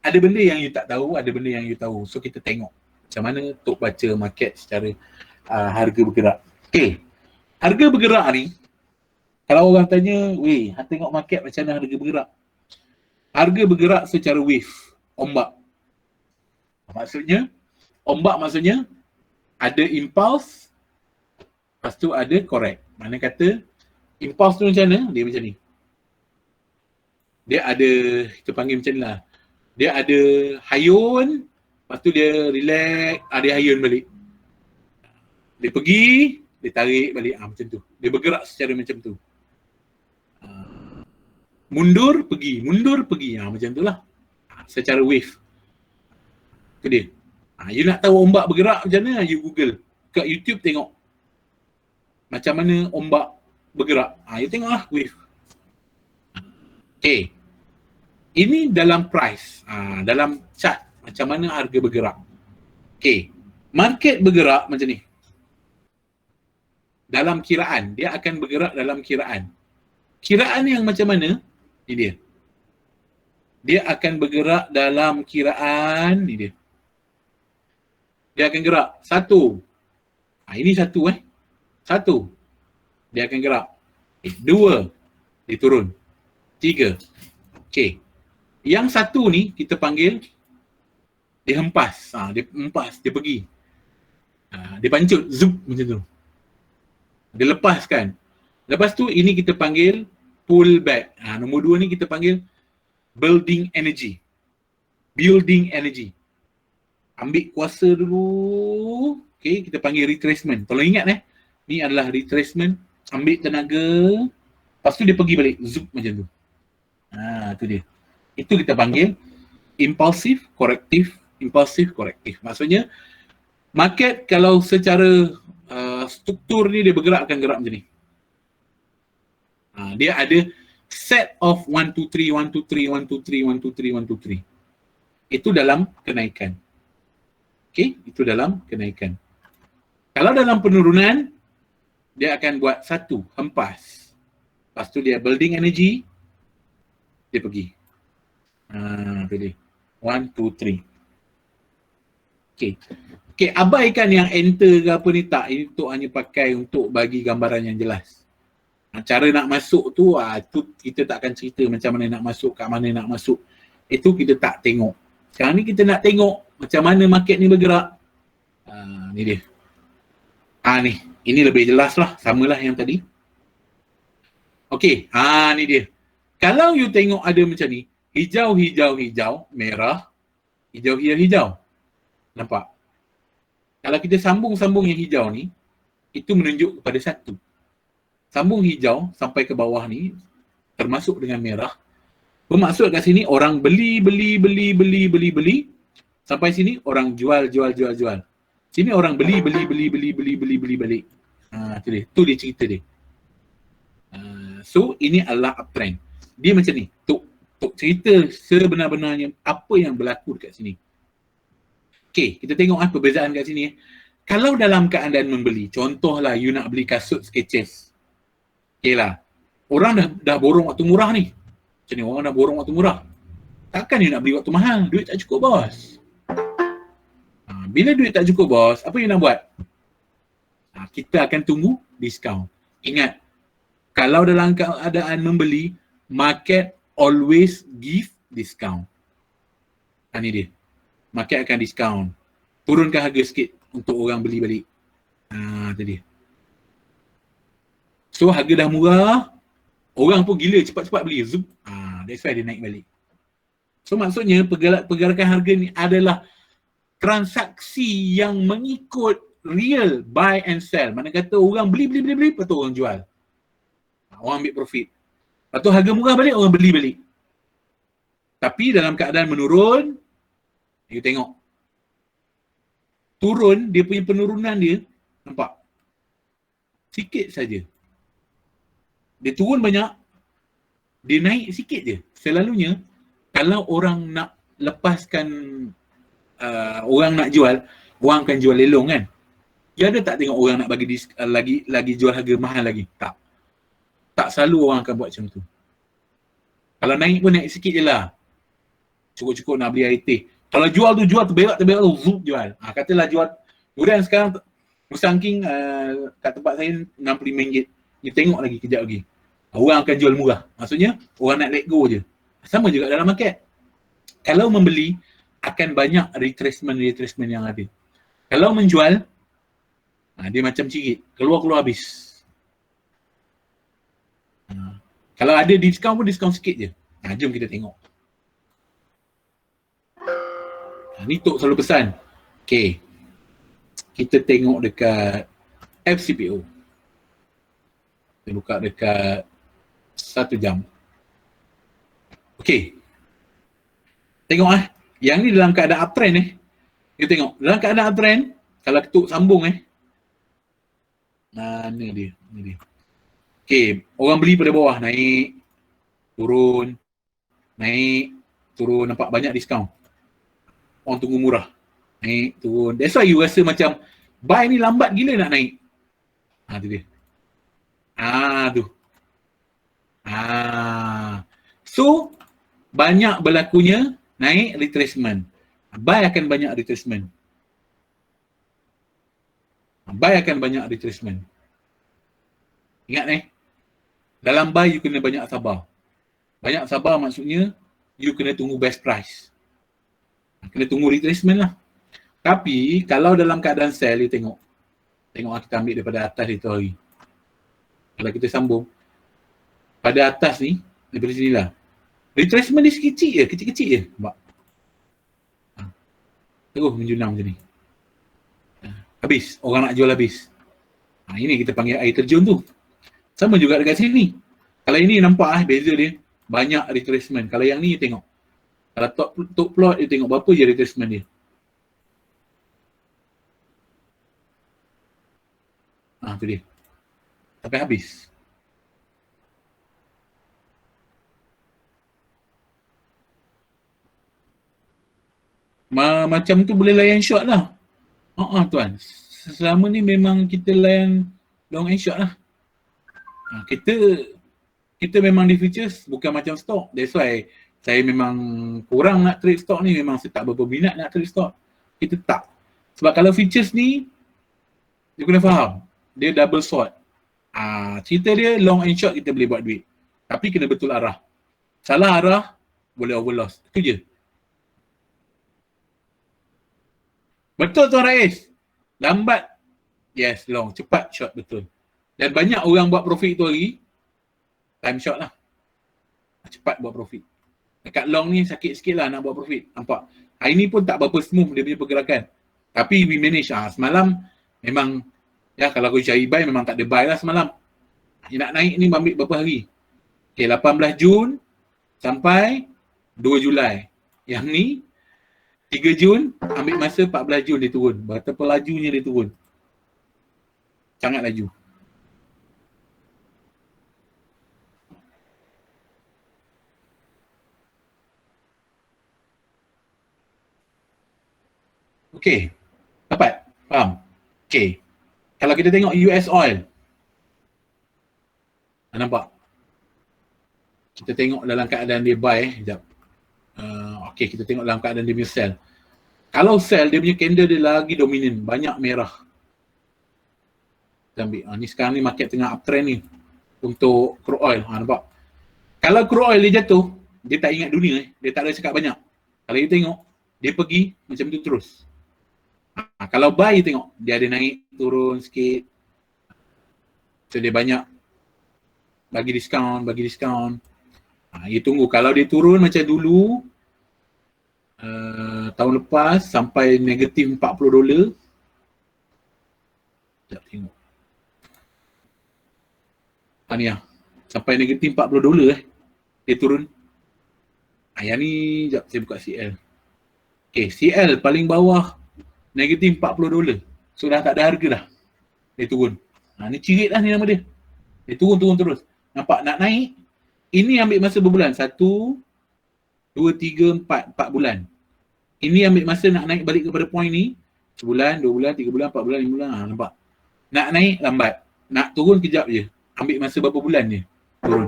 ada benda yang you tak tahu, ada benda yang you tahu. So kita tengok macam mana untuk baca market secara harga bergerak. Harga bergerak ni, kalau orang tanya, weh, tengok market macam mana harga bergerak. Harga bergerak secara wave, ombak. Ombak maksudnya ada impulse, lepas tu ada correct. Mana kata impulse tu macam mana? Dia macam ni. Dia ada, kita panggil macam ni lah. Dia ada hayun, lepas tu dia relax, dia hayun balik. Dia pergi, dia tarik balik. Macam tu. Dia bergerak secara macam tu. Mundur, pergi. Macam tu lah. Secara wave. Itu dia. You nak tahu ombak bergerak macam mana, you Google. Kat YouTube tengok macam mana ombak bergerak. You tengoklah wave. Ini dalam price. Dalam chart macam mana harga bergerak. Market bergerak macam ni. Dalam kiraan. Dia akan bergerak dalam kiraan. Kiraan yang macam mana? Ni dia. Dia akan bergerak dalam kiraan. Ni dia. Dia akan gerak. 1. Ini 1 1. Dia akan gerak. 2. Dia turun. 3. Yang 1 ni kita panggil dia hempas. Dia hempas, dia pergi. Dia pancut, zup macam tu. Dia lepaskan. Lepas tu ini kita panggil pull back. Nombor 2 ni kita panggil building energy. Ambil kuasa dulu. Kita panggil retracement. Tolong ingat ni adalah retracement. Ambil tenaga. Lepas tu dia pergi balik. Zup macam tu. Tu dia. Itu kita panggil impulsive corrective. Maksudnya market kalau secara struktur ni dia bergerak, akan gerak macam ni. Dia ada set of 1, 2, 3, 1, 2, 3, 1, 2, 3, 1, 2, 3, 1, 2, 3. Itu dalam kenaikan. Itu dalam kenaikan. Kalau dalam penurunan, dia akan buat 1, hempas. Lepas tu dia building energy, dia pergi. Pilih. 1, 2, 3. Abaikan yang enter ke apa ni, tak. Ini untuk hanya pakai untuk bagi gambaran yang jelas. Cara nak masuk tu, tu kita tak akan cerita macam mana nak masuk, kat mana nak masuk. Itu kita tak tengok. Sekarang ni kita nak tengok macam mana market ni bergerak. Ni dia. Ni. Ini lebih jelas lah. Samalah yang tadi. Ni dia. Kalau you tengok ada macam ni, hijau, merah, hijau. Nampak? Kalau kita sambung yang hijau ni, itu menunjuk kepada 1. Sambung hijau sampai ke bawah ni, termasuk dengan merah. Bermaksud kat sini orang beli. Sampai sini orang jual. Sini orang beli balik. Tu dia cerita dia. So ini adalah uptrend. Dia macam ni. Tok cerita sebenar-benarnya apa yang berlaku dekat sini. Kita tengok perbezaan kat sini. Kalau dalam keadaan membeli, contohlah you nak beli kasut Skechers. Orang dah borong waktu murah ni. Macam ni, orang dah borong waktu murah. Takkan you nak beli waktu mahal? Duit tak cukup, bos. Bila duit tak cukup, bos, apa you nak buat? Kita akan tunggu diskaun. Ingat, kalau dalam keadaan membeli, market always give discount. Ni dia. Market akan diskaun. Turunkan harga sikit untuk orang beli balik. Tu dia. So harga dah murah, orang pun gila cepat-cepat beli. Zup. That's why dia naik balik. So maksudnya pergerakan harga ni adalah transaksi yang mengikut real buy and sell. Mana kata orang beli, lepas tu orang jual. Orang ambil profit. Lepas tu harga murah balik, orang beli balik. Tapi dalam keadaan menurun, you tengok. Turun, dia punya penurunan dia, nampak? Sikit saja. Dia turun banyak, dia naik sikit je. Selalunya, kalau orang nak lepaskan orang nak jual, orang akan jual lelong kan. Dia ada tak tengok orang nak bagi lagi jual harga mahal lagi? Tak. Tak selalu orang akan buat macam tu. Kalau naik pun naik sikit je lah. Cukup-cukup nak beli air teh. Kalau jual tu terberak tu, zup jual. Katalah jual. Kemudian sekarang Musang King kat tempat saya RM65. Dia tengok lagi kejap lagi. Orang akan jual murah. Maksudnya orang nak let go je. Sama juga dalam market. Kalau membeli akan banyak retracement yang ada. Kalau menjual dia macam cirit. Keluar habis. Kalau ada diskaun pun diskaun sikit je. Jom kita tengok. Ni Tok selalu pesan. Okay. Kita tengok dekat FCPO. Kita buka dekat 1 jam. Okay. Tengok Yang ni dalam keadaan uptrend Kita tengok. Dalam keadaan uptrend, kalau Tok sambung mana dia? Ni dia. Okay. Orang beli pada bawah. Naik. Turun. Naik. Turun. Nampak banyak diskaun. Orang tunggu murah. Naik, turun. That's why you rasa macam buy ni lambat gila nak naik. Tu dia. Tu. So, banyak berlakunya naik retracement. Buy akan banyak retracement. Ingat dalam buy you kena banyak sabar. Banyak sabar maksudnya you kena tunggu best price. Kena tunggu retracement lah. Tapi kalau dalam keadaan sell, you tengok kita ambil daripada atas itu hari. Kalau kita sambung pada atas ni, daripada sini lah. Retracement ni kecil-kecil je. Nampak? Terus menjunam macam ni. Habis, orang nak jual habis. Ini kita panggil air terjun tu. Sama juga dekat sini. Kalau ini nampak beza dia. Banyak retracement. Kalau yang ni you tengok. Kalau top plot you tengok berapa je retracement dia. Tu dia. Sampai habis. Macam tu boleh layan short lah. Tuan. Selama ni memang kita layan long and short lah. Kita memang di futures bukan macam stock. That's why saya memang kurang nak trade stock ni. Memang saya tak berapa minat nak trade stock. Kita tak. Sebab kalau futures ni, dia kena faham. Dia double sword. Cerita dia long and short kita boleh buat duit. Tapi kena betul arah. Salah arah, boleh overloss. Itu je. Betul Tuan Rais. Lambat, yes, long. Cepat, short, betul. Dan banyak orang buat profit tu hari, time short lah. Cepat buat profit. Dekat long ni sakit sikit lah nak buat profit. Nampak? Hari ni pun tak berapa smooth dia punya pergerakan. Tapi we manage. Semalam memang, kalau aku cari buy memang tak ada buy lah semalam. Nak naik ni ambil berapa hari? Okay, 18 Jun sampai 2 Julai. Yang ni 3 Jun ambil masa 14 Jun dia turun. Betapa lajunya dia turun. Sangat laju. Okay. Dapat? Faham? Okay. Kalau kita tengok US oil. Nampak? Kita tengok dalam keadaan dia buy. Sekejap. Okay, kita tengok dalam keadaan dia punya sell. Kalau sell, dia punya candle dia lagi dominan. Banyak merah. Kita ambil. Ni sekarang ni market tengah uptrend ni. Untuk crude oil. Nampak? Kalau crude oil dia jatuh, dia tak ingat dunia. Dia tak ada cakap banyak. Kalau you tengok, dia pergi macam tu terus. Kalau buy, you tengok. Dia ada naik, turun sikit. So dia banyak bagi diskaun. You tunggu. Kalau dia turun macam dulu, tahun lepas sampai negatif $40. Sekejap tengok. Ni sampai negatif $40 dia turun. Yang ni, sekejap saya buka CL. Okay, CL paling bawah negatif $40. So dah tak ada harga dah. Dia turun. Ni cirit lah ni nama dia. Dia turun terus. Nampak nak naik. Ini ambil masa berbulan. 1, 2, 3, 4 bulan. Ini ambil masa nak naik balik kepada point ni, sebulan, 2 bulan, 3 bulan, 4 bulan, 5 bulan. Nampak? Nak naik lambat. Nak turun kejap je. Ambil masa berapa bulan je turun.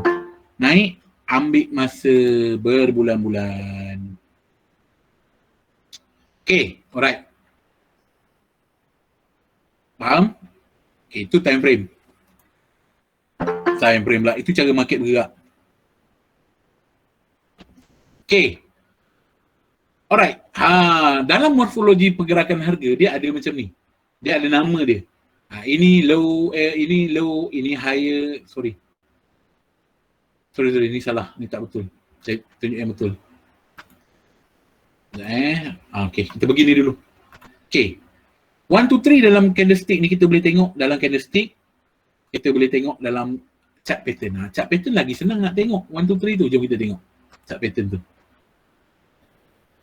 Naik, ambil masa berbulan-bulan. Okay, alright. Faham? Okay, itu time frame. Time frame lah. Itu cara market bergerak. Okay. Alright. Dalam morfologi pergerakan harga, dia ada macam ni. Dia ada nama dia. Ini low, ini higher. Sorry, ini salah. Ini tak betul. Saya tunjuk yang betul. Okay, kita begini dulu. Okay. 1, 2, 3 dalam candlestick ni kita boleh tengok dalam candlestick. Kita boleh tengok dalam chart pattern. Chart pattern lagi senang nak tengok. 1, 2, 3 tu. Jom kita tengok chart pattern tu.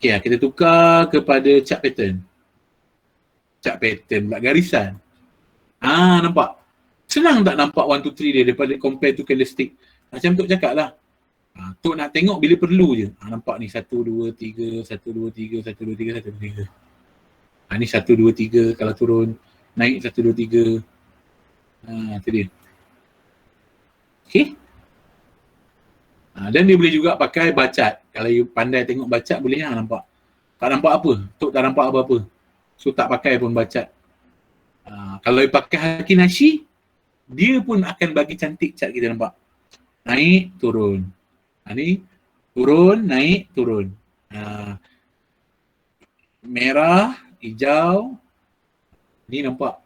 Okay, kita tukar kepada chart pattern. Chart pattern pula garisan. Nampak? Senang tak nampak 1, 2, 3 dia daripada compare to candlestick. Macam Tok cakap lah. Tok nak tengok bila perlu je. Nampak ni 1, 2, 3, 1, 2, 3, 1, 2, 3, 1, 2, 3. Ni 1, 2, 3 kalau turun. Naik 1, 2, 3. Itu dia. Okay. Dan dia boleh juga pakai bacat. Kalau you pandai tengok bacat boleh nampak. Tak nampak apa. Tok tak nampak apa-apa. So tak pakai pun bacat. Kalau you pakai Haki Nashi, dia pun akan bagi cantik cat kita nampak. Naik, turun. Ni turun, naik, turun. Merah, hijau. Ni nampak.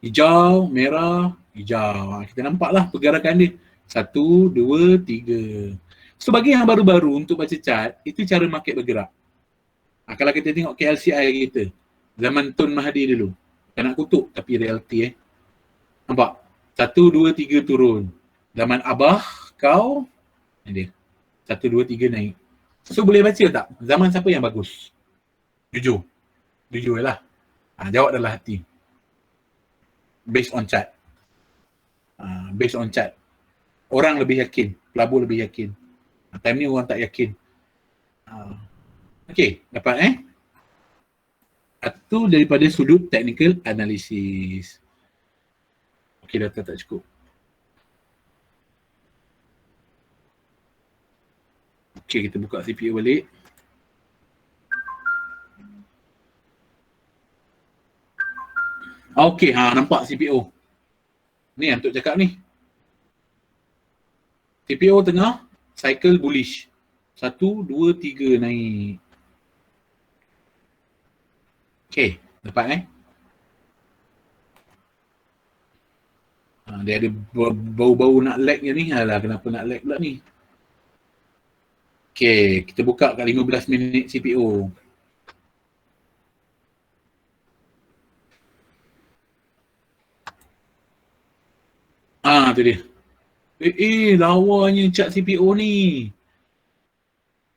Hijau, merah, hijau. Kita nampaklah pergerakan dia. 1, 2, 3. So bagi yang baru-baru untuk baca chart, itu cara market bergerak. Kalau kita tengok KLCI kita, zaman Tun Mahathir dulu. Tak nak kutuk tapi realiti Nampak? 1, 2, 3 turun. Zaman Abah kau, ni dia. 1, 2, 3 naik. So boleh baca tak? Zaman siapa yang bagus? Jujur. Jujur lah. Jawab dalam hati. Based on chart. Based on chart. Orang lebih yakin. Pelabur lebih yakin. Time ni orang tak yakin. Okay, dapat Itu daripada sudut technical analysis. Okay, data tak cukup. Okay, kita buka CPU balik. Okay, nampak CPO. Ni yang Tok cakap ni. CPO tengah cycle bullish. 1, 2, 3 naik. Okay, dapat dia ada bau-bau nak lag je ni. Alah, kenapa nak lag pula ni? Okay, kita buka kat 15 minit CPO. Tu dia. Lawanya chart CPO ni.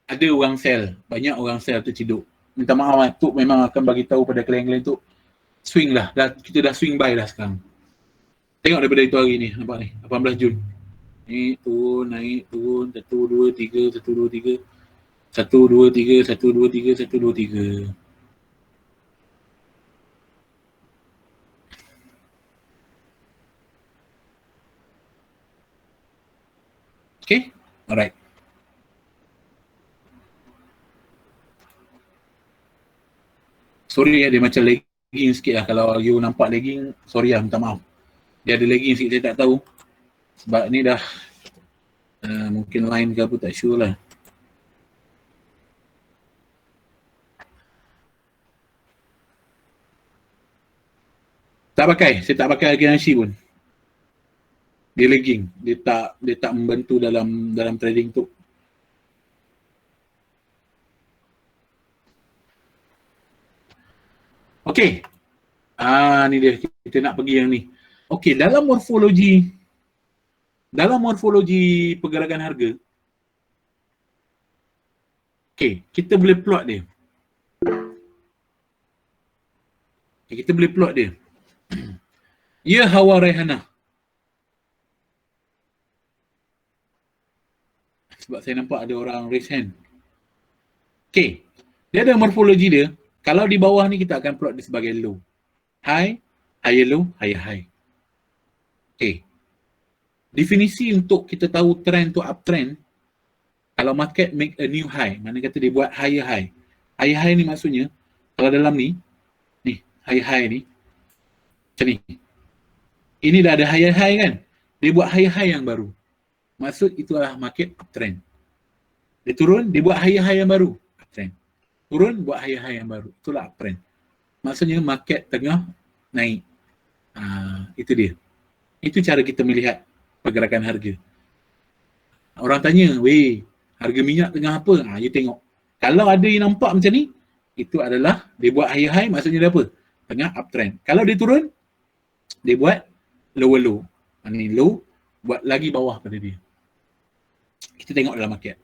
Ada orang sell. Banyak orang sell terciduk. Minta maaf Tok memang akan bagi tahu pada klien-klien tu. Swing lah. Kita dah swing buy lah sekarang. Tengok daripada itu hari ni. Nampak ni. 18 Jun. Ni turun, naik, turun. 1, 2, 3, 1, 2, 3. 1, 2, 3, 1, 2, 3, 1, 2, 3. Okay. Alright. Sorry dia macam lagging sikit lah. Kalau you nampak lagging, sorry lah, minta maaf. Dia ada lagging sikit, saya tak tahu. Sebab ni dah mungkin line ke apa, tak sure lah. Tak pakai, saya tak pakai Haki Nashi pun. Dia lagging, dia tak membantu dalam trading tu. Okey. Ni dia, kita nak pergi yang ni. Okey, dalam morfologi pergerakan harga, okey, kita boleh plot dia. Okay, kita boleh plot dia. Ya hawa Raihana. Sebab saya nampak ada orang raise hand. Okay. Dia ada morfologi dia. Kalau di bawah ni kita akan plot dia sebagai low. High, higher low, higher high. Okay. Definisi untuk kita tahu trend tu uptrend, kalau market make a new high, mana kata dia buat higher high. Higher high ni maksudnya, kalau dalam ni higher high ni, macam ni. Ini dah ada higher high kan? Dia buat higher high yang baru. Maksud itulah market uptrend. Dia turun, dia buat higher high yang baru. Uptrend. Turun, buat higher high yang baru. Itulah uptrend. Maksudnya market tengah naik. Itu dia. Itu cara kita melihat pergerakan harga. Orang tanya, weh, harga minyak tengah apa? You tengok. Kalau ada yang nampak macam ni, itu adalah dia buat higher high, maksudnya dia apa? Tengah uptrend. Kalau dia turun, dia buat lower low. Ni low, buat lagi bawah pada dia. Kita tengok dalam market.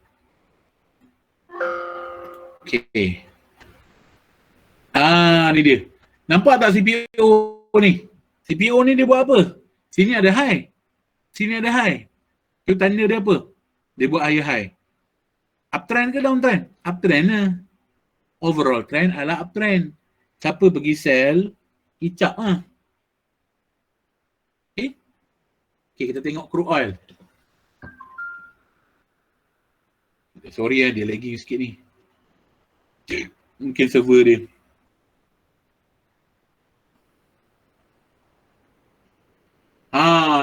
Okay. Ni dia. Nampak tak CPO ni? CPO ni dia buat apa? Sini ada high. Sini ada high. Itu tanda dia apa? Dia buat higher high. Uptrend ke downtrend? Uptrend lah. Overall trend adalah uptrend. Siapa pergi sell, hicap lah. Okay. Okay, kita tengok crude oil. Sorry dia lagging sikit ni. Mungkin server dia.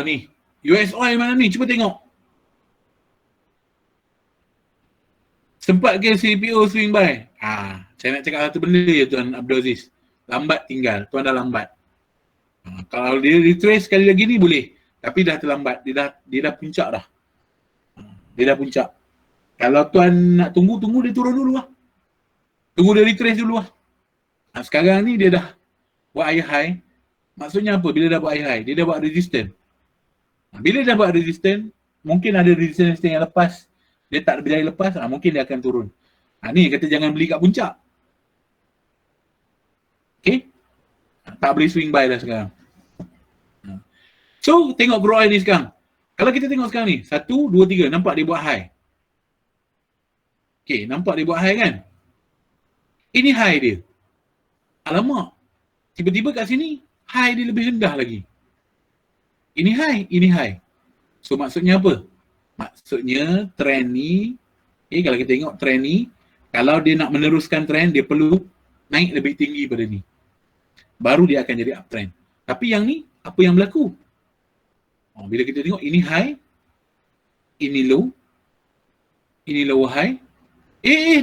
Ni. US oil mana ni? Cuba tengok. Sempat ke CPO swing buy? Saya nak cakap satu benda je Tuan Abdul Aziz. Lambat tinggal. Tuan dah lambat. Kalau dia retrace sekali lagi ni boleh. Tapi dah terlambat. Dia dah puncak dah. Dia dah puncak. Kalau tuan nak tunggu dia turun dulu lah. Tunggu dia retrace dulu lah. Sekarang ni dia dah buat higher high. Maksudnya apa? Bila dah buat higher high, dia dah buat resistance. Bila dah buat resistance, mungkin ada resistance yang lepas. Dia tak berjaya lepas, mungkin dia akan turun. Ni kata jangan beli kat puncak. Okay? Tak boleh swing buy dah sekarang. So, tengok crude oil ni sekarang. Kalau kita tengok sekarang ni, 1, 2, 3, nampak dia buat high. Okay, nampak dia buat high kan? Ini high dia. Alamak. Tiba-tiba kat sini, high dia lebih rendah lagi. Ini high. So, maksudnya apa? Maksudnya, trend ni, kalau kita tengok trend ni, kalau dia nak meneruskan trend, dia perlu naik lebih tinggi pada ni. Baru dia akan jadi uptrend. Tapi yang ni, apa yang berlaku? Bila kita tengok, ini high, ini low, ini lower high,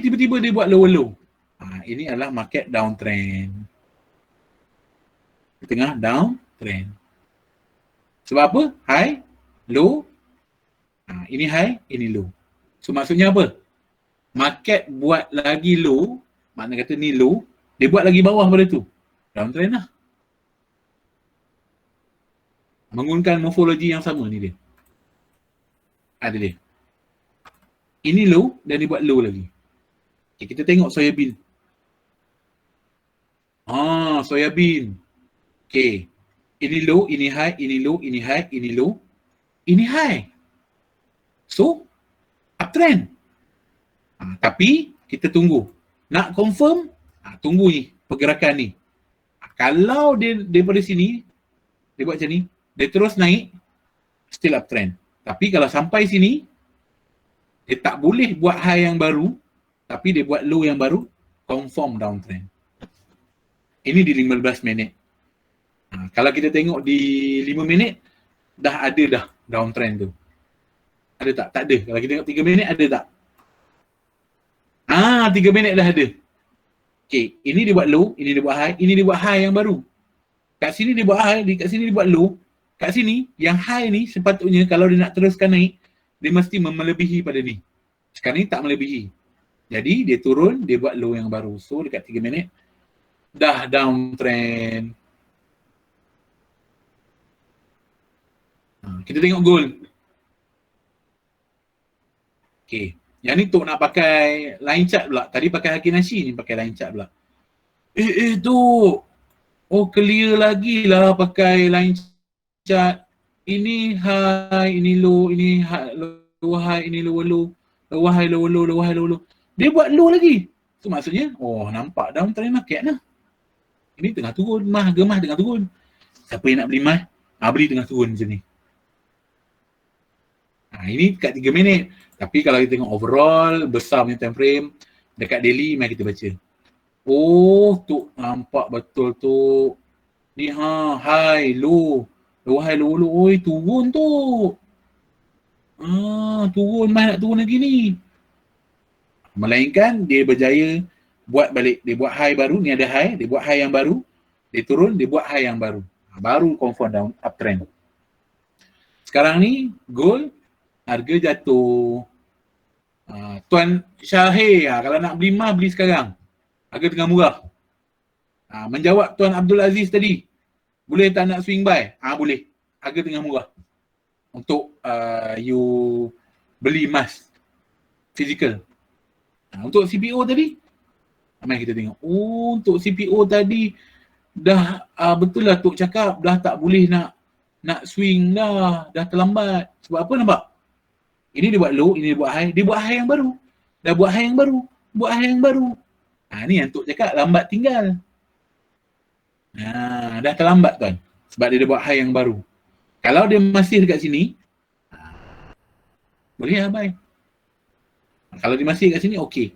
tiba-tiba dia buat lower low. Ini adalah market downtrend. Di tengah downtrend. Sebab apa? High, low, ini high, ini low. So maksudnya apa? Market buat lagi low, makna kata ni low, dia buat lagi bawah pada tu. Downtrend lah. Menggunakan morfologi yang sama ni dia. Ada dia. Ini low dan dia buat low lagi. Okay, kita tengok soybean. Soybean. Okay. Ini low, ini high, ini low, ini high, ini low, ini high. So, uptrend. Tapi, kita tunggu. Nak confirm, tunggu ni, pergerakan ni. Kalau dia daripada sini, dia buat macam ni, dia terus naik, still uptrend. Tapi kalau sampai sini, dia tak boleh buat high yang baru, tapi dia buat low yang baru, confirm downtrend. Ini di 15 minit. Kalau kita tengok di 5 minit, dah ada dah downtrend tu. Ada tak? Tak ada. Kalau kita tengok 3 minit, ada tak? 3 minit dah ada. Okay, ini dia buat low, ini dia buat high, ini dia buat high yang baru. Kat sini dia buat high, kat sini dia buat low. Kat sini, yang high ni sepatutnya kalau dia nak teruskan naik, dia mesti melebihi pada ni. Sekarang ni tak melebihi. Jadi, dia turun, dia buat low yang baru. So, dekat 3 minit, dah downtrend. Kita tengok gold. Okay. Yang ni Tok nak pakai line chart pula. Tadi pakai Haki Nashi, ni pakai line chart pula. Tok. Clear lagi lah pakai line chart. Ini high, ini low, ini high, low high, ini low low. Low high, low low, low high, low low. Dia buat low lagi. So maksudnya, oh nampak downtrend market lah. Ini tengah turun, harga mah tengah turun. Siapa yang nak beli mah? Beli tengah turun macam ni. Ini dekat 3 minit. Tapi kalau kita tengok overall, besar punya time frame, dekat daily, mari kita baca. Oh, tu nampak betul tu. Ni high, low. Low, high, low, low. Oi, turun tu. Turun, mah nak turun lagi ni. Melainkan dia berjaya buat balik. Dia buat high baru, ni ada high, dia buat high yang baru. Dia turun, dia buat high yang baru. Baru confirm down uptrend. Sekarang ni gold harga jatuh. Tuan Syahir, kalau nak beli mah beli sekarang. Harga tengah murah. Menjawab Tuan Abdul Aziz tadi, boleh tak nak swing buy? Boleh. Harga tengah murah. Untuk you beli emas physical. Untuk CPO tadi, mari kita tengok. Oh, untuk CPO tadi dah betul lah Tok cakap, dah tak boleh nak swing dah terlambat. Sebab apa nampak? Ini dia buat low, ini dia buat high. Dia buat high yang baru. Dah buat high yang baru. Buat high yang baru. Ni yang Tok cakap lambat tinggal. Dah terlambat tuan. Sebab dia dah buat high yang baru. Kalau dia masih dekat sini, boleh lah buy. Kalau dia masih dekat sini, okey.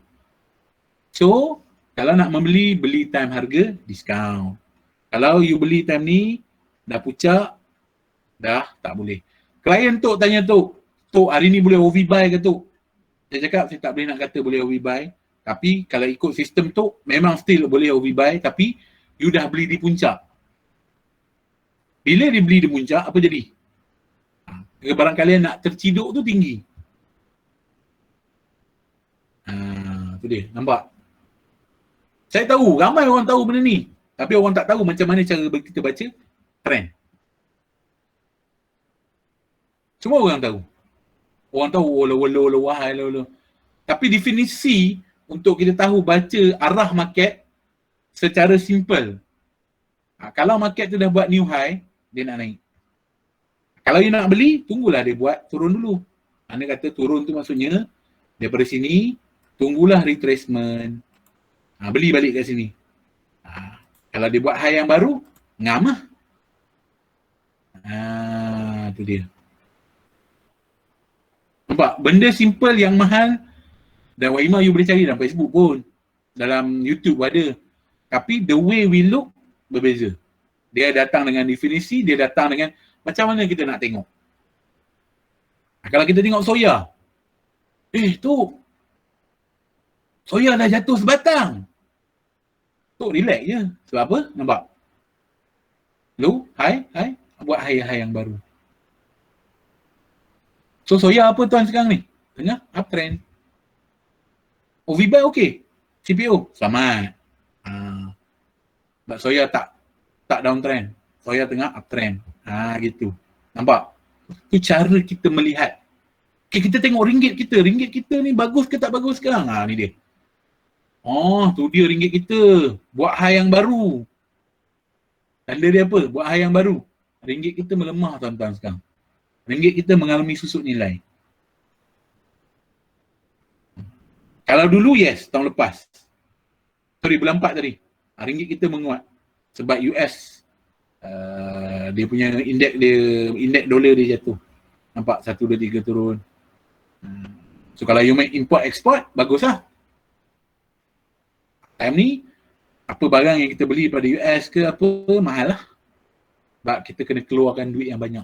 So, kalau nak membeli, beli time harga, discount. Kalau you beli time ni, dah pucak, dah tak boleh. Klien Tok tanya Tok, Tok hari ni boleh OV buy ke Tok? Saya cakap saya tak boleh nak kata boleh OV buy. Tapi kalau ikut sistem Tok, memang still boleh OV buy. Tapi you dah beli di puncak. Bila dia beli di puncak, apa jadi? Barang kalian nak terciduk tu tinggi. Tu dia, nampak? Saya tahu, ramai orang tahu benda ni. Tapi orang tak tahu macam mana cara kita baca trend. Semua orang tahu. Orang tahu low, high, low. Tapi definisi untuk kita tahu baca arah market secara simple. Kalau market tu dah buat new high, dia nak naik. Kalau you nak beli, tunggulah dia buat turun dulu. Anda kata turun tu maksudnya daripada sini, tunggulah retracement. Beli balik kat sini. Kalau dia buat high yang baru, ngam lah. Tu dia. Nampak? Benda simple yang mahal, dan Waimah you boleh cari dalam Facebook pun. Dalam YouTube ada. Tapi the way we look, berbeza. Dia datang dengan definisi, dia datang dengan macam mana kita nak tengok. Kalau kita tengok soya, tu soya dah jatuh sebatang. Tu relax je. Sebab apa? Nampak? Low, high, buat high yang baru. So soya apa tuan sekarang ni? Tengah uptrend. OVBuy okey. CPO selamat. Sebab soya tak downtrend. Soya tengah uptrend. Gitu. Nampak? Tu cara kita melihat. Okay, kita tengok ringgit kita. Ringgit kita ni bagus ke tak bagus sekarang? Ni dia. Tu dia ringgit kita. Buat high yang baru. Tanda dia apa? Buat high yang baru. Ringgit kita melemah tuan-tuan sekarang. Ringgit kita mengalami susut nilai. Kalau dulu yes, tahun lepas. Sorry, bulan 4 tadi. Ringgit kita menguat. Sebab US dia punya indeks dolar dia jatuh. Nampak 1, 2, 3 turun. So kalau you make import export, baguslah. Time ni, apa barang yang kita beli pada US ke apa, mahal lah. Sebab kita kena keluarkan duit yang banyak.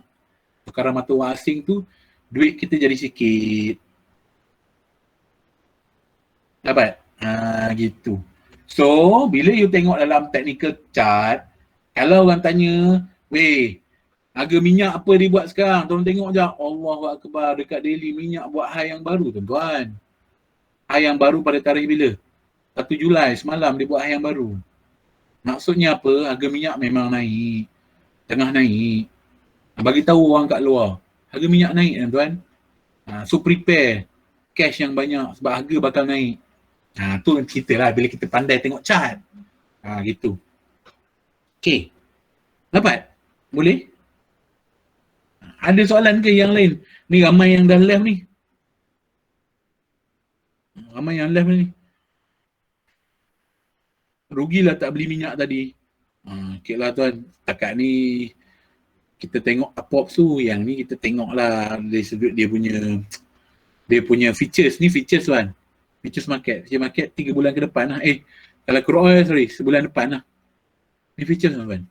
Tukaran mata wang asing tu, duit kita jadi sikit. Dapat? Gitu. So, bila you tengok dalam technical chart, kalau orang tanya, weh, harga minyak apa dia buat sekarang? Tolong tengok je. Allahu Akbar, dekat daily minyak buat high yang baru tuan-tuan. High yang baru pada tarikh bila? 1 Julai, semalam dia buat high yang baru. Maksudnya apa? Harga minyak memang naik. Tengah naik. Bagi tahu orang kat luar, harga minyak naik tuan-tuan. So prepare cash yang banyak sebab harga bakal naik. Tu cerita lah bila kita pandai tengok chart. Gitu. Okay. Dapat? Boleh? Ada soalan ke yang lain? Ni ramai yang dah left ni. Ramai yang left ni. rugilah tak beli minyak tadi. Okay lah tuan, takat ni kita tengok APOPS tu, yang ni kita tengok lah dari sudut dia punya features. Ni features tuan, features market 3 bulan ke depan lah. Kalau crude oil sebulan depan lah. Ni features tuan.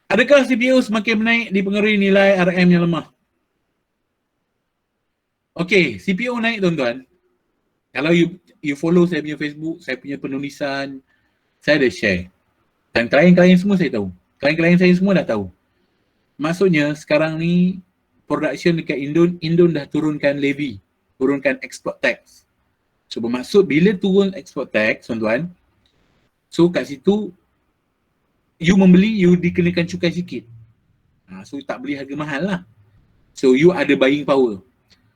Adakah CPO semakin menaik dipengaruhi nilai RM yang lemah? Okay, CPO naik tuan-tuan. Kalau you follow saya punya Facebook, saya punya penulisan, saya ada share. Dan klien-klien semua saya tahu. Klien-klien saya semua dah tahu. Maksudnya sekarang ni production dekat Indon dah turunkan levy, turunkan export tax. So bermaksud bila turun export tax tuan-tuan, so kat situ you membeli, you dikenakan cukai sikit. So tak beli harga mahal lah. So you ada buying power.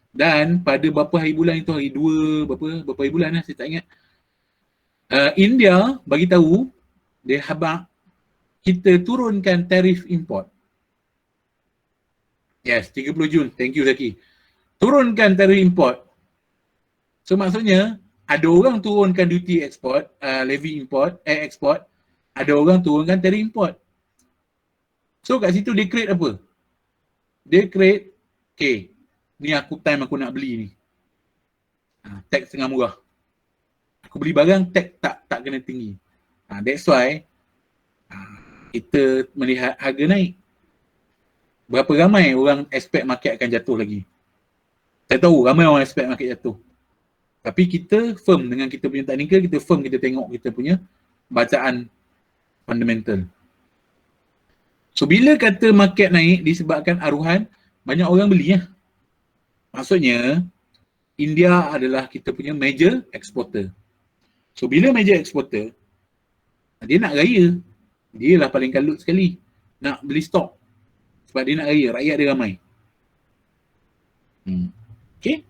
Dan pada berapa hari bulan itu, hari 2, berapa hari bulan lah, saya tak ingat. India bagi tahu, dia habaq kita turunkan tarif import. Yes, 30 Jun. Thank you Zaki. Turunkan tarif import. So maksudnya, ada orang turunkan duty export, levy import, export. Ada orang turunkan tarif import. So kat situ dia create apa? Dia create, okay, ni aku nak beli ni. Tax tengah murah. Aku beli barang, tax tak kena tinggi. That's why kita melihat harga naik. Berapa ramai orang expect market akan jatuh lagi? Saya tahu ramai orang expect market jatuh. Tapi kita firm dengan kita punya technical, kita firm, kita tengok kita punya bacaan fundamental. So bila kata market naik disebabkan aruhan, banyak orang beli ya. Maksudnya India adalah kita punya major exporter. So bila major exporter, dia nak raya. Dia lah paling kalut sekali nak beli stok. Sebab dia nak raya, rakyat dia ramai. Okay.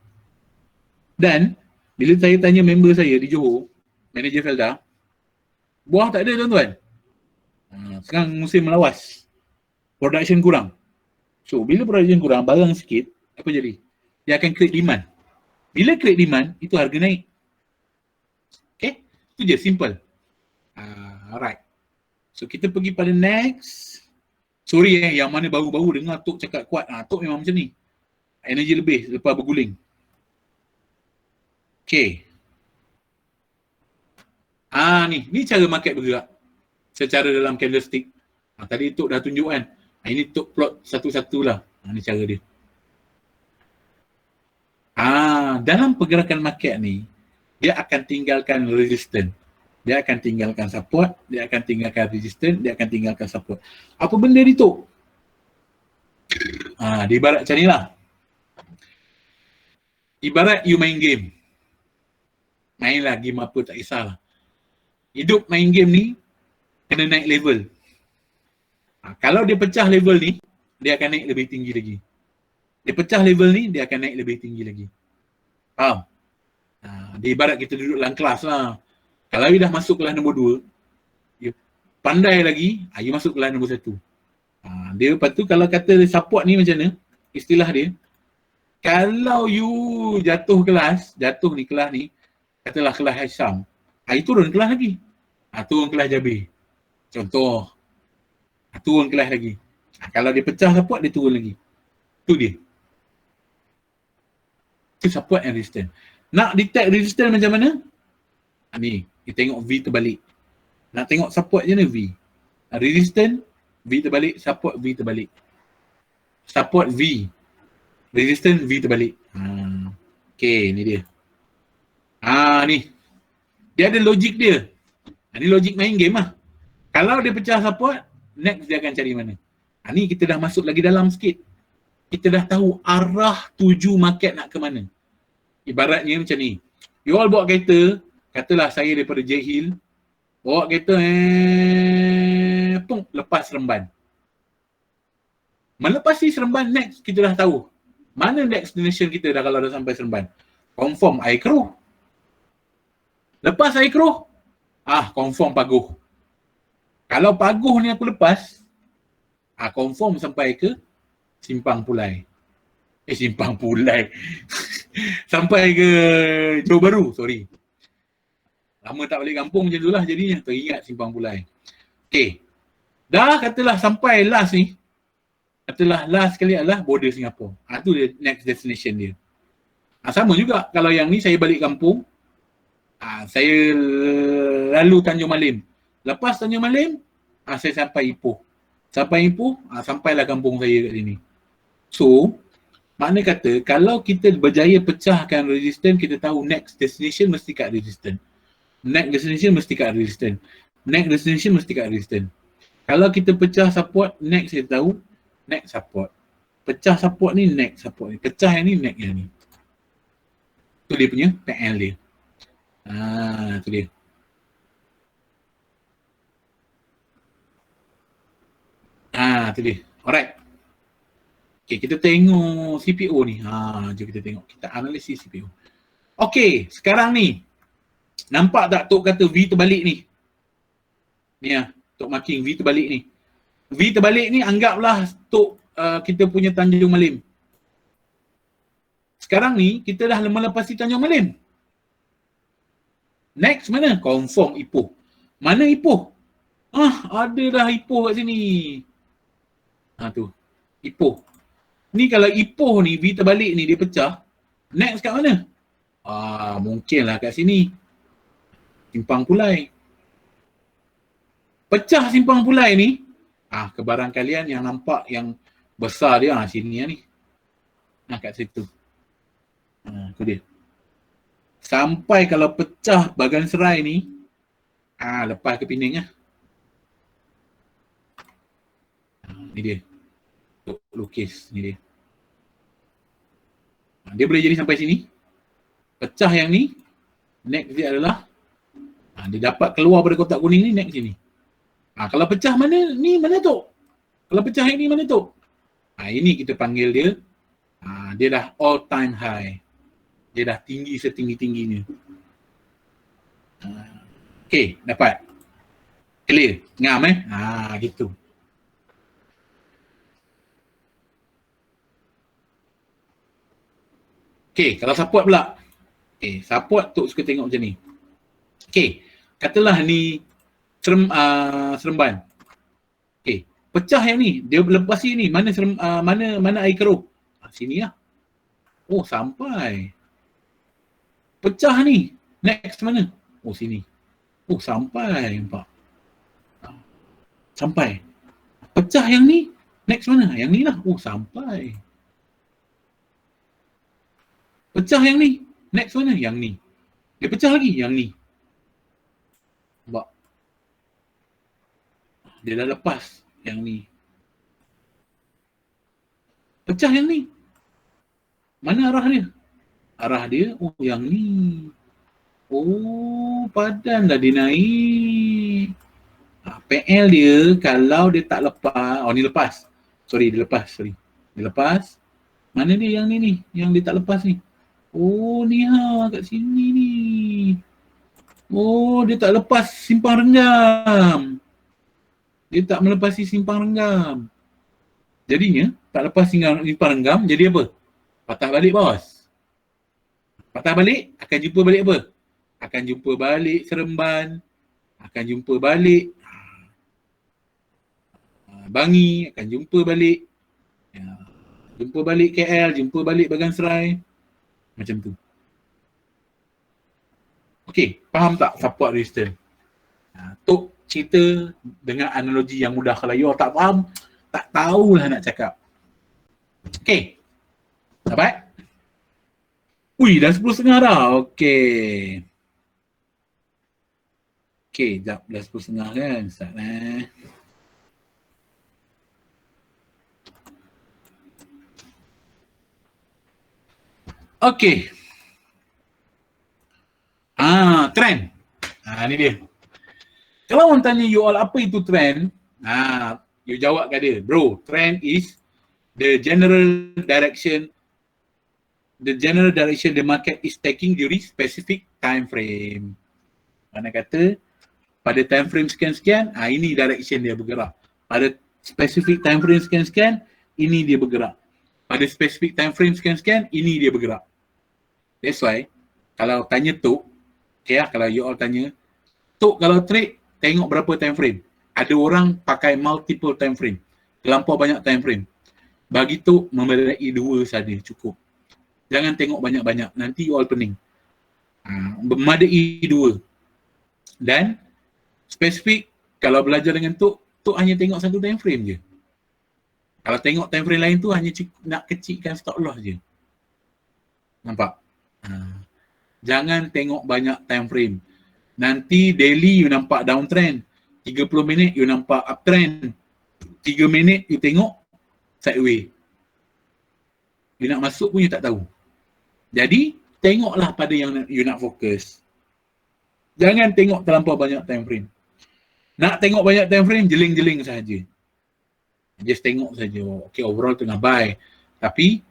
Dan bila saya tanya member saya di Johor, manager Felda, buah tak ada tuan-tuan. Sekarang musim melawas. Production kurang. So bila production kurang, barang sikit, apa jadi? Dia akan create demand. Bila create demand, itu harga naik. Okay? Itu je, simple. Alright. So kita pergi pada next. Sorry yang mana baru-baru dengar Tok cakap kuat. Tok memang macam ni. Energi lebih lepas berguling. Okay. Ni cara market bergerak. Secara dalam candlestick. Tadi Tok dah tunjuk kan. Ini Tok plot satu-satu lah. Ni cara dia. Dalam pergerakan market ni, dia akan tinggalkan resistance. Dia akan tinggalkan support, dia akan tinggalkan resistance, dia akan tinggalkan support. Apa benda ni Tok? Dia ibarat macam ni lah. Ibarat you main game. Mainlah game apa, tak kisahlah. Hidup main game ni, kena naik level. Kalau dia pecah level ni, dia akan naik lebih tinggi lagi. Dia pecah level ni, dia akan naik lebih tinggi lagi. Faham? Dia ibarat kita duduk dalam kelas lah. Kalau you dah masuk kelas nombor 2, you pandai lagi, you masuk kelas nombor 1. Dia lepas tu kalau kata support ni macam mana, istilah dia, kalau you jatuh ni kelas ni, katalah kelas Hisham, you turun kelas lagi. Turun kelas Jabir. Contoh. Turun kelas lagi. Kalau dia pecah support, dia turun lagi. Itu dia. Itu support and resistance. Nak detect resistance macam mana? Ni, kita tengok V terbalik. Nak tengok support je ni V. Resistance, V terbalik. Support, V terbalik. Support V. Resistance, V terbalik. Okay, ni dia. Ni. Dia ada logik dia. Ni logik main game lah. Kalau dia pecah support, next dia akan cari mana. Ni kita dah masuk lagi dalam sikit. Kita dah tahu arah tuju market nak ke mana. Ibaratnya macam ni. You all bawa kereta, katalah saya daripada J Hill, bawa kereta, lepas Seremban. Melepasi Seremban, next kita dah tahu. Mana next destination kita dah kalau dah sampai Seremban? Confirm Air Keroh. Lepas Air Keroh, confirm Paguh. Kalau Paguh ni aku lepas, confirm sampai ke Simpang Pulai. Simpang Pulai. Sampai ke Johor Bahru, sorry. Lama tak balik kampung macam tu lah jadinya, teringat Simpang Pulai. Okay, dah katalah sampai last ni, katalah last sekali adalah border Singapura. Tu dia next destination dia. Sama juga kalau yang ni saya balik kampung, saya lalu Tanjung Malim. Lepas Tanjung Malim, saya sampai Ipoh. Sampai Ipoh, sampailah kampung saya kat sini. So, makna kata kalau kita berjaya pecahkan resistance, kita tahu next destination mesti kat resistance. Next destination mesti kat resistance. Next destination mesti kat resistance. Kalau kita pecah support, next kita tahu next support. Pecah support ni, next support ni. Pecah yang ni, next yang ni. Tu dia punya PL dia. Tu dia. Tu dia. Alright. Okay, kita tengok CPO ni. Jom kita tengok. Kita analisis CPO. Okay, sekarang ni. Nampak tak Tok kata V terbalik ni? Ni Tok marking V terbalik ni. V terbalik ni anggaplah Tok kita punya Tanjung Malim. Sekarang ni kita dah melepasi Tanjung Malim. Next mana? Confirm Ipoh. Mana Ipoh? Ada dah Ipoh kat sini. Tu. Ipoh. Ni kalau Ipoh ni V terbalik ni dia pecah, next kat mana? Mungkinlah kat sini. Simpang Pulai. Pecah Simpang Pulai ni, kebarang kalian yang nampak yang besar dia, sini ni. Kat situ. Tu dia. Sampai kalau pecah Bagan Serai ni, lepas ke Pening ni dia. Lukis ni dia. Dia boleh jadi sampai sini. Pecah yang ni, next dia adalah dia dapat keluar pada kotak kuning ni, next sini. Kalau pecah mana ni, mana tu? Kalau pecah yang ni mana tu? Ini kita panggil dia, dia dah all time high. Dia dah tinggi setinggi-tingginya. Okay, dapat. Clear? Ngam gitu. Okay, kalau support pula. Okay, support tu suka tengok macam ni. Okay, katalah ni Seremban. Okay, pecah yang ni, dia lepas ni, mana mana air keruh? Sini lah. Sampai. Pecah ni, next mana? Sini. Sampai, nampak. Sampai. Pecah yang ni, next mana? Yang ni lah. Sampai. Pecah yang ni, next mana? Yang ni. Dia pecah lagi, yang ni. Nampak? Dia dah lepas yang ni. Pecah yang ni. Mana arah dia? Arah dia, yang ni. Padan dah dia naik. PL dia, kalau dia tak lepas, ni lepas. Sorry, dia lepas. Dia lepas. Mana dia yang ni? Yang dia tak lepas ni. Ni kat sini ni. Dia tak lepas Simpang Renggam. Dia tak melepasi Simpang Renggam. Jadinya, tak lepas Simpang Renggam, jadi apa? Patah balik, bos. Patah balik, akan jumpa balik apa? Akan jumpa balik Seremban. Akan jumpa balik Bangi. Akan jumpa balik jumpa balik KL, jumpa balik Bagan Serai. Macam tu. Okey, faham tak support resistance? Tok cerita dengan analogi yang mudah. Kalau you tak faham, tak tahulah nak cakap. Okey. Dapat? Dah 10.30 dah. Okey. Sekejap, dah 10.30 kan? Start Okey. Trend. Ni dia. Kalau orang tanya you all apa itu trend, you jawab kat dia, bro, trend is the general direction the market is taking during specific time frame. Mana kata pada time frame sekian-sekian, ini direction dia bergerak. Pada specific time frame sekian-sekian, ini dia bergerak. Pada specific time frame sekian-sekian, ini dia bergerak. That's why kalau tanya tu, kalau you all tanya Tok kalau trade, tengok berapa time frame. Ada orang pakai multiple time frame. Terlampau banyak time frame. Bagi Tok memadai 2 saja cukup. Jangan tengok banyak-banyak. Nanti you all pening. Memadai 2. Dan spesifik, kalau belajar dengan Tok hanya tengok satu time frame je. Kalau tengok time frame lain tu hanya nak kecilkan stop loss je. Nampak? Jangan tengok banyak time frame. Nanti daily you nampak downtrend. 30 minit you nampak uptrend. 3 minit you tengok sideways. You nak masuk pun you tak tahu. Jadi, tengoklah pada yang you nak fokus. Jangan tengok terlampau banyak time frame. Nak tengok banyak time frame, jeling-jeling sahaja. Just tengok saja. Okay, overall tengah buy. Tapi,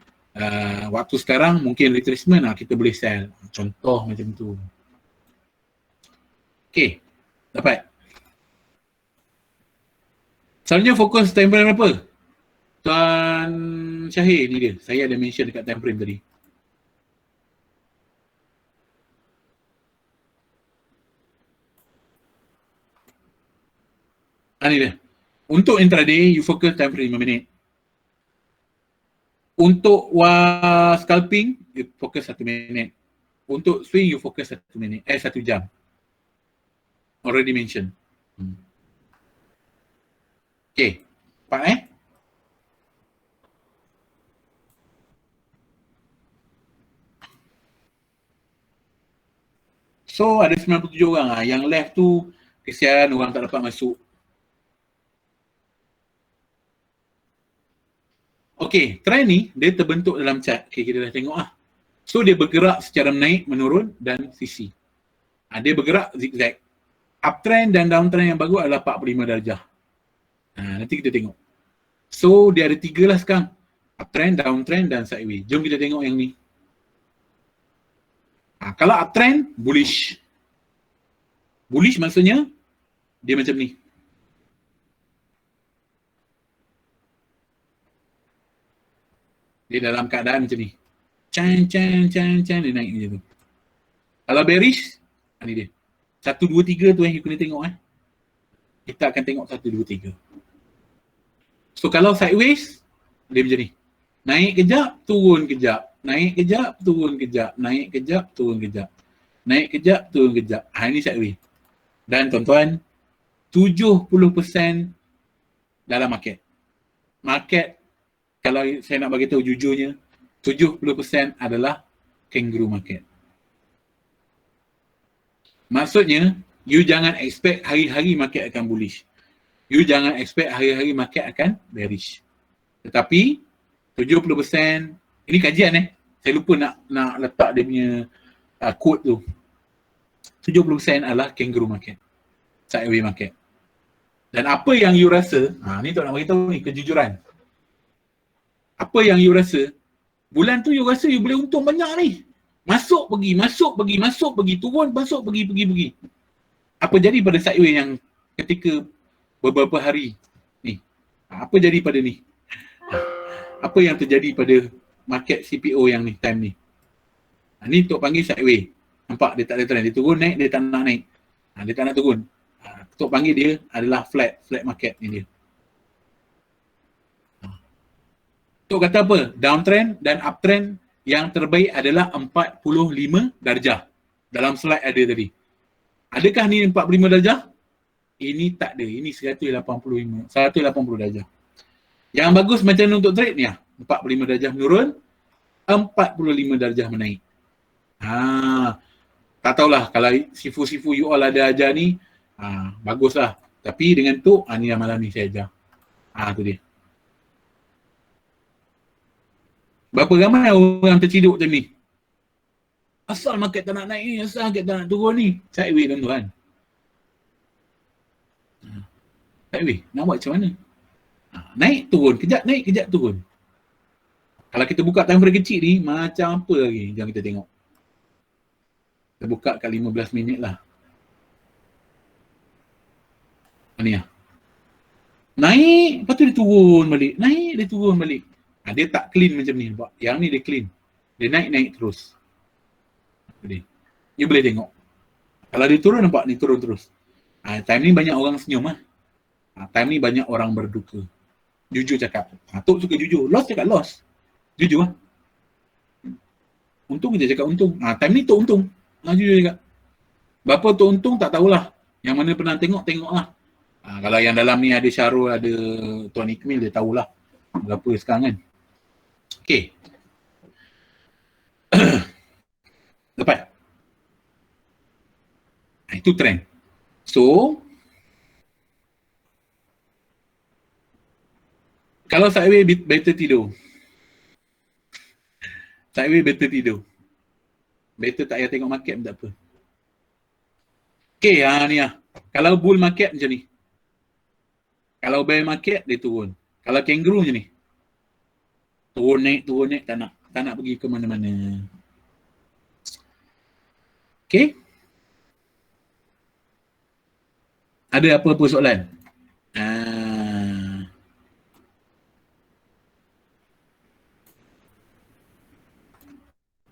waktu sekarang mungkin retracement kita boleh sell. Contoh macam tu. Okay, dapat. Selalunya fokus time frame berapa? Tuan Syahir ni dia. Saya ada mention dekat time frame tadi. Ni dia. Untuk intraday, you fokus time frame 5 minit. Untuk scalping, you fokus 1 minit. Untuk swing, you fokus 1 minit. 1 jam. Already mentioned. Okay. Nampak So, ada 97 orang lah. Yang left tu, kesian orang tak dapat masuk. Okay, trend ni, dia terbentuk dalam chart. Okay, kita dah tengok lah. So, dia bergerak secara menaik, menurun dan sisi. Dia bergerak zigzag. Uptrend dan downtrend yang bagus adalah 45 darjah. Nanti kita tengok. So, dia ada 3 lah sekarang. Uptrend, downtrend dan sideways. Jom kita tengok yang ni. Kalau uptrend, bullish. Bullish maksudnya, dia macam ni. Dia dalam keadaan macam ni. Chan, dia naik macam tu. Kalau bearish, ni dia. 1, 2, 3 tu yang you kena tengok. Kita akan tengok 1, 2, 3. So kalau sideways, dia macam ni. Naik kejap, turun kejap. Naik kejap, turun kejap. Naik kejap, turun kejap. Naik kejap, turun kejap. Ini sideways. Dan tuan-tuan, 70% dalam market. Market, kalau saya nak bagi tahu jujurnya, 70% adalah kangaroo market. Maksudnya, you jangan expect hari-hari market akan bullish. You jangan expect hari-hari market akan bearish. Tetapi 70%, ini kajian saya lupa nak letak dia punya quote tu. 70% adalah kangaroo market. Sideways market. Dan apa yang you rasa, ni tak nak beritahu ni, kejujuran. Apa yang you rasa, bulan tu you rasa you boleh untung banyak ni. Masuk pergi, turun, masuk pergi. Apa jadi pada sideways yang ketika beberapa hari ni? Apa jadi pada ni? Apa yang terjadi pada market CPO yang ni, time ni? Ni Tok panggil sideways. Nampak dia tak ada trend, dia turun naik, dia tak nak naik. Dia tak nak turun. Tok panggil dia adalah flat market ni dia. Tok kata apa? Downtrend dan uptrend yang terbaik adalah 45 darjah. Dalam slide ada tadi. Adakah ni 45 darjah? Ini tak ada. Ini 180 darjah. Yang bagus macam mana untuk trade ni 45 darjah menurun, 45 darjah menaik. Tak tahulah kalau sifu-sifu you all ada ajar ni, baguslah. Tapi dengan tu, ni yang malam ni saya ajar. Tu dia. Berapa ramai orang terciduk macam ni? Asal market tak nak naik ni, asal market tak nak turun ni. Sideways tuan-tuan. Sideways, nak buat macam mana? Naik turun, kejap naik, kejap turun. Kalau kita buka time frame kecil ni, macam apa lagi? Jom kita tengok. Kita buka kat 15 minit lah. Ni naik, lepas tu dia turun balik. Naik, dia turun balik. Dia tak clean macam ni. Nampak? Yang ni dia clean. Dia naik terus. You boleh tengok. Kalau dia turun, nampak ni turun terus. Time ni banyak orang senyum lah. Time ni banyak orang berduka. Jujur cakap. Tok suka jujur. Loss cakap loss. Jujur lah. Untung je cakap untung. Time ni Tok untung. Jujur cakap. Berapa Tok untung tak tahulah. Yang mana pernah tengoklah. Kalau yang dalam ni ada Syarul, ada Tuan Ikmil, dia tahulah berapa sekarang kan. Okay. Lepas. Itu trend. So, kalau sideway better tidur. Sideway better tidur. Better tak payah tengok market pun tak apa. Okay, ni lah. Kalau bull market macam ni. Kalau bear market, dia turun. Kalau kangaroo macam ni. Turun naik, tak nak pergi ke mana-mana. Okay? Ada apa-apa soalan?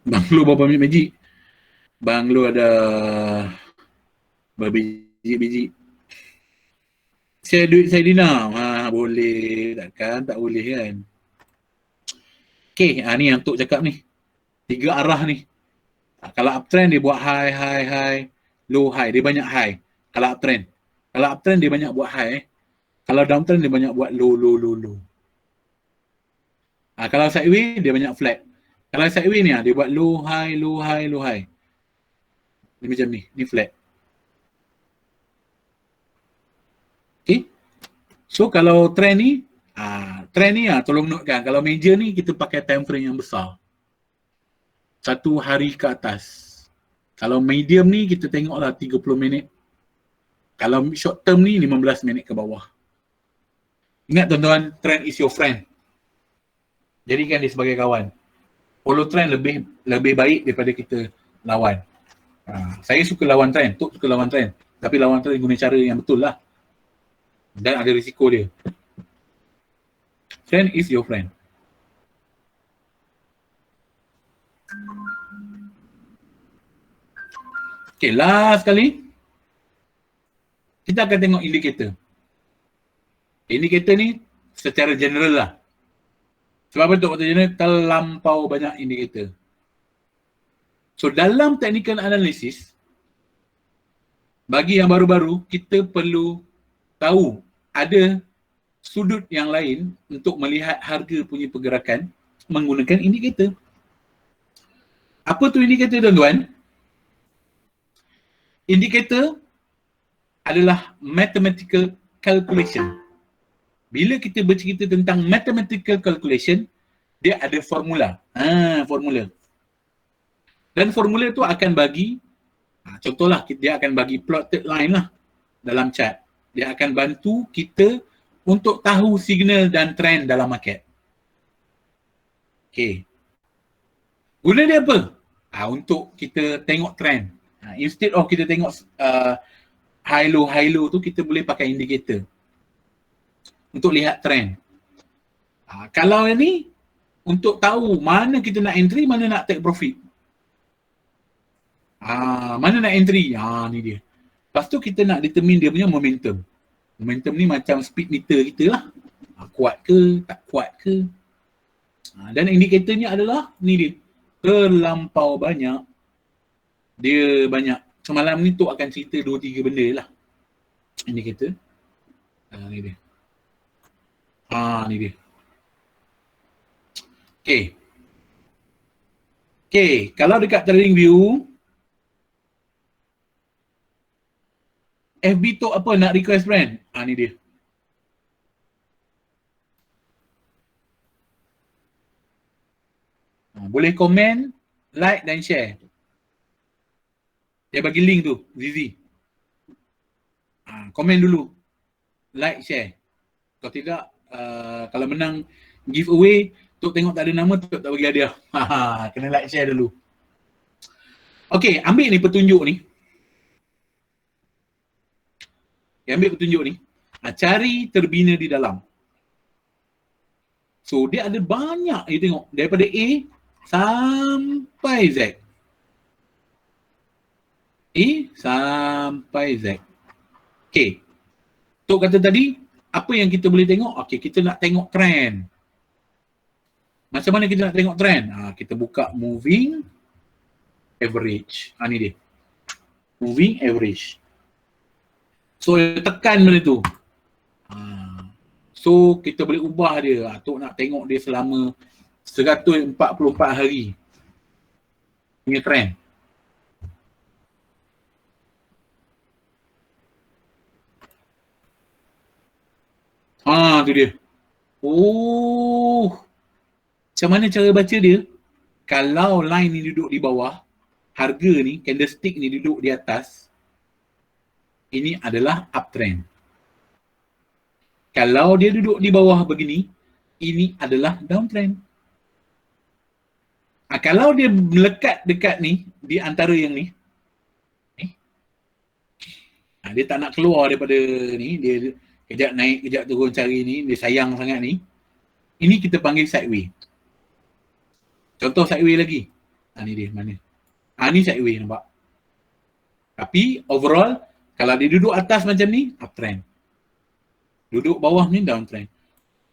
Bang Lu berapa minit magic? Bang Lu ada berbiji-biji. Share duit saya Dina. Boleh. Takkan tak boleh kan. Okay, ni yang Tok cakap ni. 3 arah ni. Kalau uptrend dia buat high, low high. Dia banyak high. Kalau uptrend. Kalau uptrend dia banyak buat high. Kalau downtrend dia banyak buat low. Kalau sideway dia banyak flat. Kalau sideway ni dia buat low high. Dia macam ni. Ni flat. Okay. So kalau trend ni, tolong notekan. Kalau major ni kita pakai time frame yang besar. 1 hari ke atas. Kalau medium ni kita tengoklah 30 minit. Kalau short term ni 15 minit ke bawah. Ingat tuan-tuan, trend is your friend. Jadikan dia sebagai kawan. Follow trend lebih baik daripada kita lawan. Saya suka lawan trend, Tok suka lawan trend. Tapi lawan trend guna cara yang betul lah. Dan ada risiko dia. Friend is your friend. Okay, last kali. Kita akan tengok indikator. Indikator ni secara general lah. Sebab apa Tok kata general? Terlampau banyak indikator. So dalam technical analysis, bagi yang baru-baru, kita perlu tahu ada sudut yang lain untuk melihat harga punya pergerakan menggunakan indikator. Apa tu indikator tuan-tuan? Indikator adalah mathematical calculation. Bila kita bercerita tentang mathematical calculation, dia ada formula. Formula. Dan formula tu akan bagi, contohlah dia akan bagi plotted line lah dalam chart. Dia akan bantu kita untuk tahu signal dan trend dalam market. Okay. Guna dia apa? Untuk kita tengok trend. Instead of kita tengok high low tu, kita boleh pakai indikator untuk lihat trend. Kalau ni untuk tahu mana kita nak entry, mana nak take profit. Mana nak entry? Ni dia. Lepas tu kita nak determine dia punya momentum. Momentum ni macam speed meter kita lah. Kuat ke, tak kuat ke. Dan indikatornya adalah ni dia. Terlampau banyak. Dia banyak. Semalam ni Tok akan cerita 2-3 benda lah. Indikator. Ni dia. Ni dia. Okay, kalau dekat trading view, FB Tok apa nak request friend? Ni dia. Boleh komen, like dan share. Dia bagi link tu, Zizi. Komen dulu. Like, share. Kalau tidak, kalau menang giveaway, Tok tengok tak ada nama, Tok tak bagi hadiah. Kena like, share dulu. Okay, ambil ni petunjuk ni. Ambil petunjuk ni. Cari terbina di dalam. So, dia ada banyak. You tengok. Daripada A sampai Z. A sampai Z. Okay. Tok kata tadi, apa yang kita boleh tengok? Okay, kita nak tengok trend. Macam mana kita nak tengok trend? Kita buka moving average. Ni dia. Moving average. So, tekan benda tu. So, kita boleh ubah dia. Tok nak tengok dia selama 144 hari. Punya trend. Tu dia. Macam mana cara baca dia? Kalau line ni duduk di bawah, harga ni, candlestick ni duduk di atas, ini adalah uptrend. Kalau dia duduk di bawah begini, ini adalah downtrend. Kalau dia melekat dekat ni, di antara yang ni, dia tak nak keluar daripada ni, dia kejap naik, kejap turun cari ni, dia sayang sangat ni, ini kita panggil sideway. Contoh sideway lagi. Ni dia, mana? Ni sideway, nampak? Tapi overall, kalau dia duduk atas macam ni, uptrend. Duduk bawah ni, downtrend.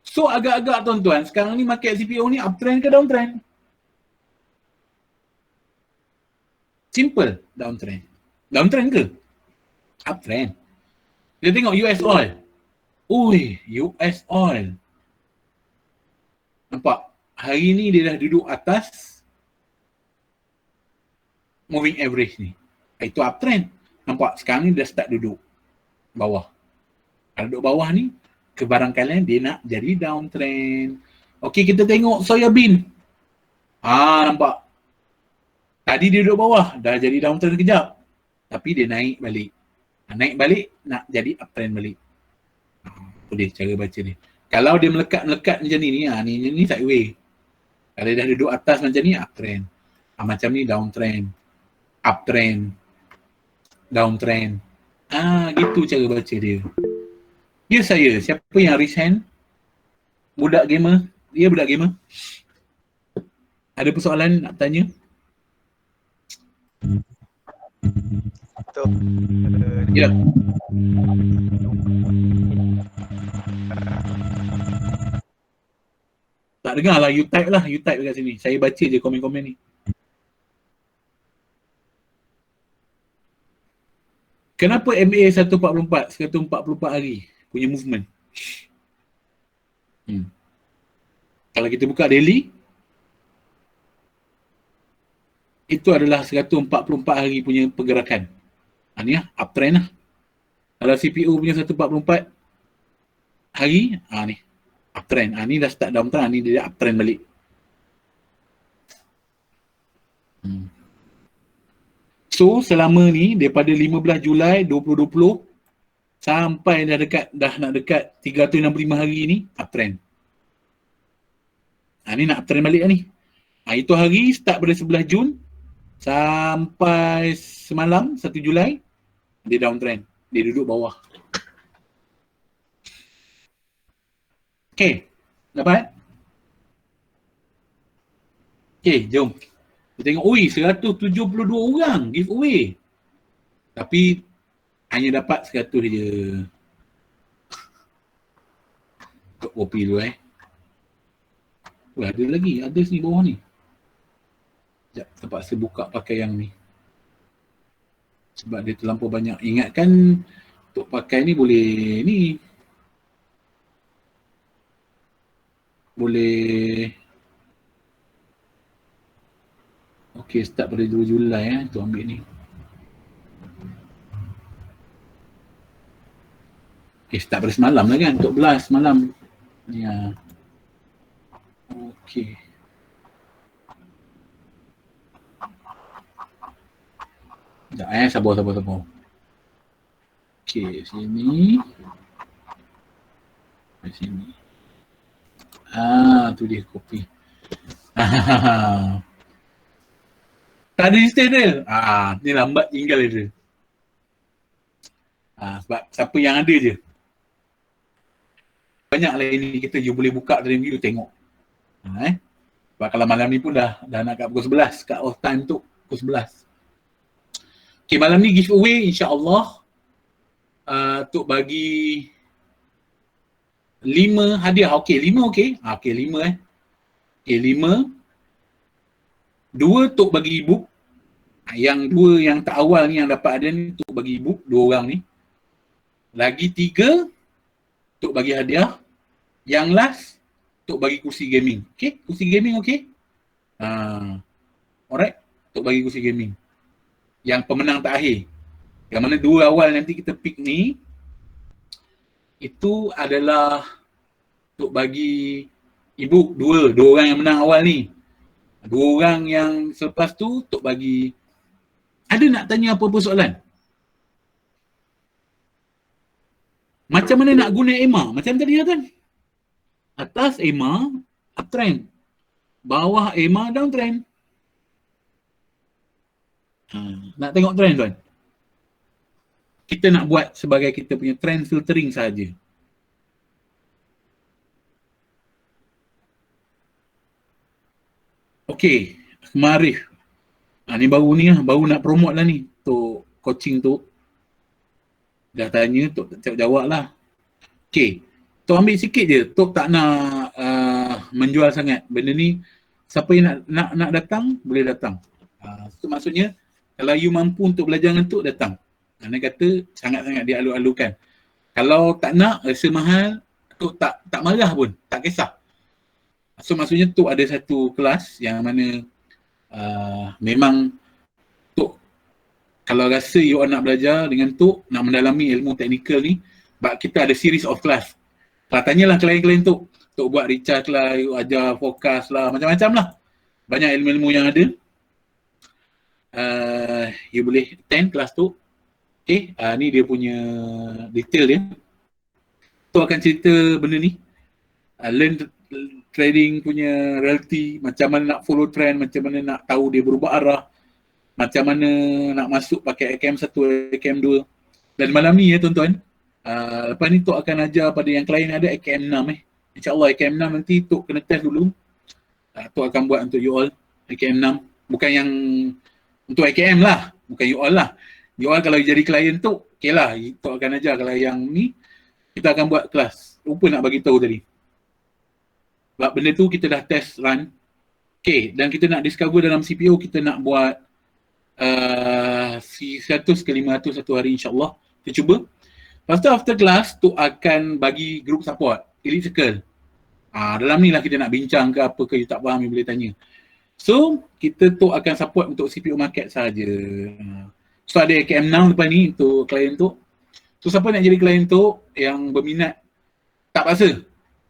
So agak-agak tuan-tuan, sekarang ni market CPO ni uptrend ke downtrend? Simple, downtrend. Downtrend ke? Uptrend. Kita tengok US oil. US oil. Nampak? Hari ni dia dah duduk atas moving average ni. Itu uptrend. Nampak? Sekarang ni dah start duduk bawah. Kalau duduk bawah ni, kebarangkalian dia nak jadi downtrend. Okey, kita tengok soya bean. Nampak? Tadi dia duduk bawah, dah jadi downtrend kejap. Tapi dia naik balik. Naik balik, nak jadi uptrend balik. Itu dia cara baca dia. Kalau dia melekat-melekat macam ni, ni sideway. Kalau dia dah duduk atas macam ni, uptrend. Macam ni downtrend. Uptrend. Downtrend. Gitu cara baca dia. Ya saya, siapa yang raise hand? Budak gamer? Dia budak gamer? Ada persoalan nak tanya? Ya. Tak dengar lah, you type dekat sini. Saya baca je komen-komen ni. Kenapa MA 144 hari punya movement? Kalau kita buka daily, itu adalah 144 hari punya pergerakan. Ni lah, uptrend lah. Kalau CPO punya 144 hari, ni uptrend. Ni dah start downtrend, ni dia uptrend balik. So selama ni daripada 15 Julai 2020 sampai dah nak dekat 365 hari ni uptrend. Ni nak uptrend balik ni. Itu hari start pada 11 Jun sampai semalam 1 Julai dia downtrend. Dia duduk bawah. Okay, dapat? Okay, jom. Kita tengok, 172 orang giveaway. Tapi hanya dapat 100 je. Untuk kopi tu ada lagi, ada sini bawah ni. Sekejap, terpaksa buka pakai yang ni. Sebab dia terlampau banyak. Ingatkan untuk pakai ni boleh ni. Boleh. Okey, start pada 2 Julai tu ambil ni. Okey, start pada semalam lah kan, untuk belas semalam. Ya. Okey. Sekejap sabar. Okey, sini. Di sini. Tu dia kopi. Tak ada instant dia. Ni lambat tinggal dia. Sebab siapa yang ada je. Banyak lah ini kita you boleh buka dalam view tengok. Sebab kalau malam ni pun dah nak kat pukul 11. Kat off time tu pukul 11. Okay, malam ni giveaway insya-Allah Tok bagi 5 hadiah. Okey, 5 okey. Okey, 5 Okey, 5. 2 Tok bagi e-book. Yang 2 yang tak awal ni yang dapat ada ni Tok bagi e-book, 2 orang ni. Lagi 3 Tok bagi hadiah. Yang last Tok bagi kursi gaming. Okey, kursi gaming okey? Alright, Tok bagi kursi gaming. Yang pemenang terakhir. Yang mana 2 awal nanti kita pick ni, itu adalah Tok bagi e-book 2 orang yang menang awal ni. 2 orang yang selepas tu Tok bagi. Ada nak tanya apa-apa soalan? Macam mana nak guna EMA? Macam tadi kan? Atas EMA, uptrend. Bawah EMA, downtrend. Nak tengok trend tuan? Kita nak buat sebagai kita punya trend filtering saja. Okey, Marif. Ni baru ni lah, baru nak promote lah ni. Tok coaching tu. Dah tanya, Tok jawab lah. Okey, Tok ambil sikit je. Tok tak nak menjual sangat. Benda ni, siapa yang nak datang, boleh datang. So maksudnya, kalau you mampu untuk belajar dengan Tok, datang. Anda kata, sangat-sangat dia alu-alukan. Kalau tak nak, rasa mahal, Tok tak marah pun, tak kisah. So maksudnya Tok ada satu kelas yang mana memang Tok, kalau rasa you nak belajar dengan Tok, nak mendalami ilmu teknikal ni, kita ada series of class. Tanyalah klien-klien Tok buat recharge lah, you ajar forecast lah, macam-macam lah. Banyak ilmu-ilmu yang ada. You boleh attend kelas Tok. Okay, ni dia punya detail dia. Tok akan cerita benda ni. Learn trading punya reality, macam mana nak follow trend, macam mana nak tahu dia berubah arah, macam mana nak masuk pakai AKM 1, AKM 2. Dan malam ni ya tuan-tuan, lepas ni Tok akan ajar pada yang klien ada AKM 6 InsyaAllah AKM 6 nanti Tok kena test dulu. Tok akan buat untuk you all AKM 6. Bukan yang untuk AKM lah, bukan you all lah. You all kalau jadi klien Tok, okay lah, Tok akan ajar. Kalau yang ni, kita akan buat kelas. Lupa nak bagi tahu tadi. Sebab benda tu kita dah test run. Okay, dan kita nak discover dalam CPO, kita nak buat 100 ke 500 satu hari insyaAllah. Kita cuba. Lepas tu after class, tu akan bagi group support, Elite Circle. Dalam ni lah kita nak bincang ke apa ke, you tak faham, you boleh tanya. So, kita tu akan support untuk CPO market saja. So, ada AKM 6 lepas ni untuk klien tu. So, siapa nak jadi klien tu yang berminat, tak paksa.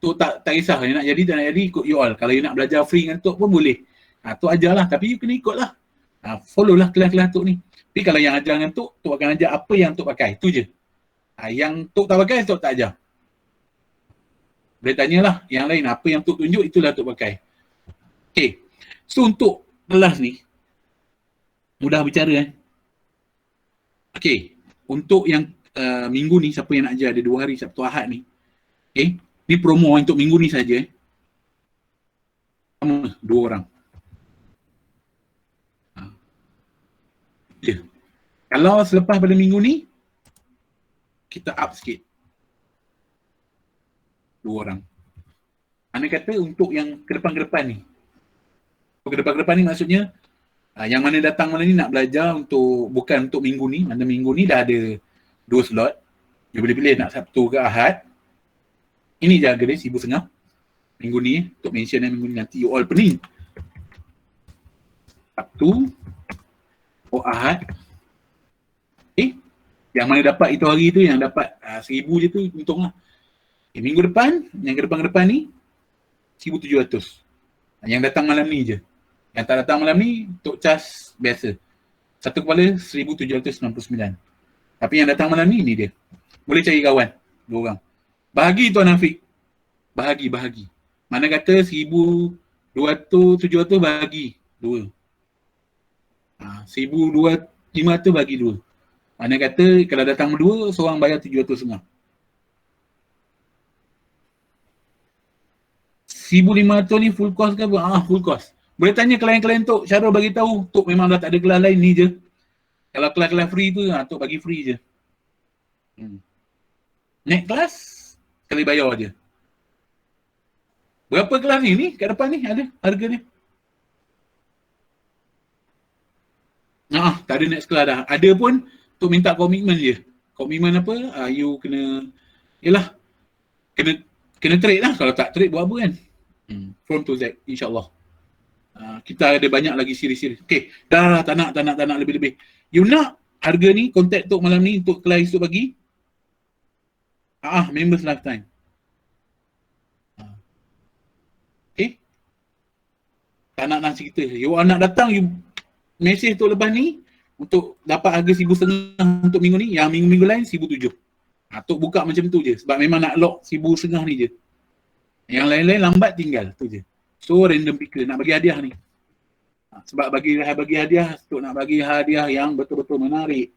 Tu tak kisah, you nak jadi tak nak jadi, ikut you all. Kalau you nak belajar free dengan Tok pun boleh. Tok ajarlah, tapi you kena ikut lah. Follow lah kelas-kelas Tok ni. Tapi kalau yang ajar dengan Tok akan ajar apa yang Tok pakai, tu je. Yang Tok tak pakai, Tok tak ajar. Boleh tanyalah yang lain, apa yang Tok tunjuk, itulah Tok pakai. Okay, so untuk kelas ni, mudah bicara Okay, untuk yang minggu ni, siapa yang nak ajar, ada 2 hari, Sabtu Ahad ni. Okay, ni promo untuk minggu ni saja. Sama 2 orang. Ya. Kalau selepas pada minggu ni, kita up sikit. 2 orang. Anda kata untuk yang ke depan-ke depan ni. Ke depan-ke depan ni maksudnya, yang mana datang malam ni nak belajar untuk, bukan untuk minggu ni. Mana minggu ni dah ada 2 slot. Dia boleh pilih nak Sabtu ke Ahad. Ini je harga dia, 1,500 minggu ni. Untuk mention minggu ni nanti you all pening. Sabtu Ahad. Yang mana dapat itu hari tu, yang dapat 1,000 je tu, untunglah. Minggu depan, yang ke depan-ke depan ni 1,700. Yang datang malam ni je. Yang tak datang malam ni, untuk cas biasa. Satu kepala 1,799. Tapi yang datang malam ni dia. Boleh cari kawan, 2 orang. Bahagi Tuan Afiq. Bahagi. Mana kata 1,200, 700 bahagi 2. 1,500 bagi 2. Mana kata kalau datang berdua, seorang bayar 700 setengah. 1,500 ni full cost ke apa? Full cost. Boleh tanya klien-klien Tok, Syarul bagi tahu. Tok memang dah tak ada kelas lain ni je. Kalau kelas-kelas free tu, Tok bagi free je. Naik kelas, sekali bayar je. Berapa kelas ni kat depan ni ada harga ni? Tak ada next kelas dah. Ada pun untuk minta komitmen je. Komitmen apa? You kena, yelah, kena trade lah. Kalau tak trade buat apa kan? From to Z, insyaAllah. Kita ada banyak lagi siri-siri. Okay, dah tak nak lebih-lebih. You nak harga ni, kontak Tok malam ni untuk kelas esok pagi? Members lifetime. Okay? Tak nak cerita. You nak datang, you mesej Tok lepas ni untuk dapat harga 1,500 untuk minggu ni. Yang minggu-minggu lain 1,700. Tok buka macam tu je. Sebab memang nak lock 1,500 ni je. Yang lain-lain lambat tinggal. Tu je. So random picker nak bagi hadiah ni. Sebab bagi hadiah, Tok nak bagi hadiah yang betul-betul menarik.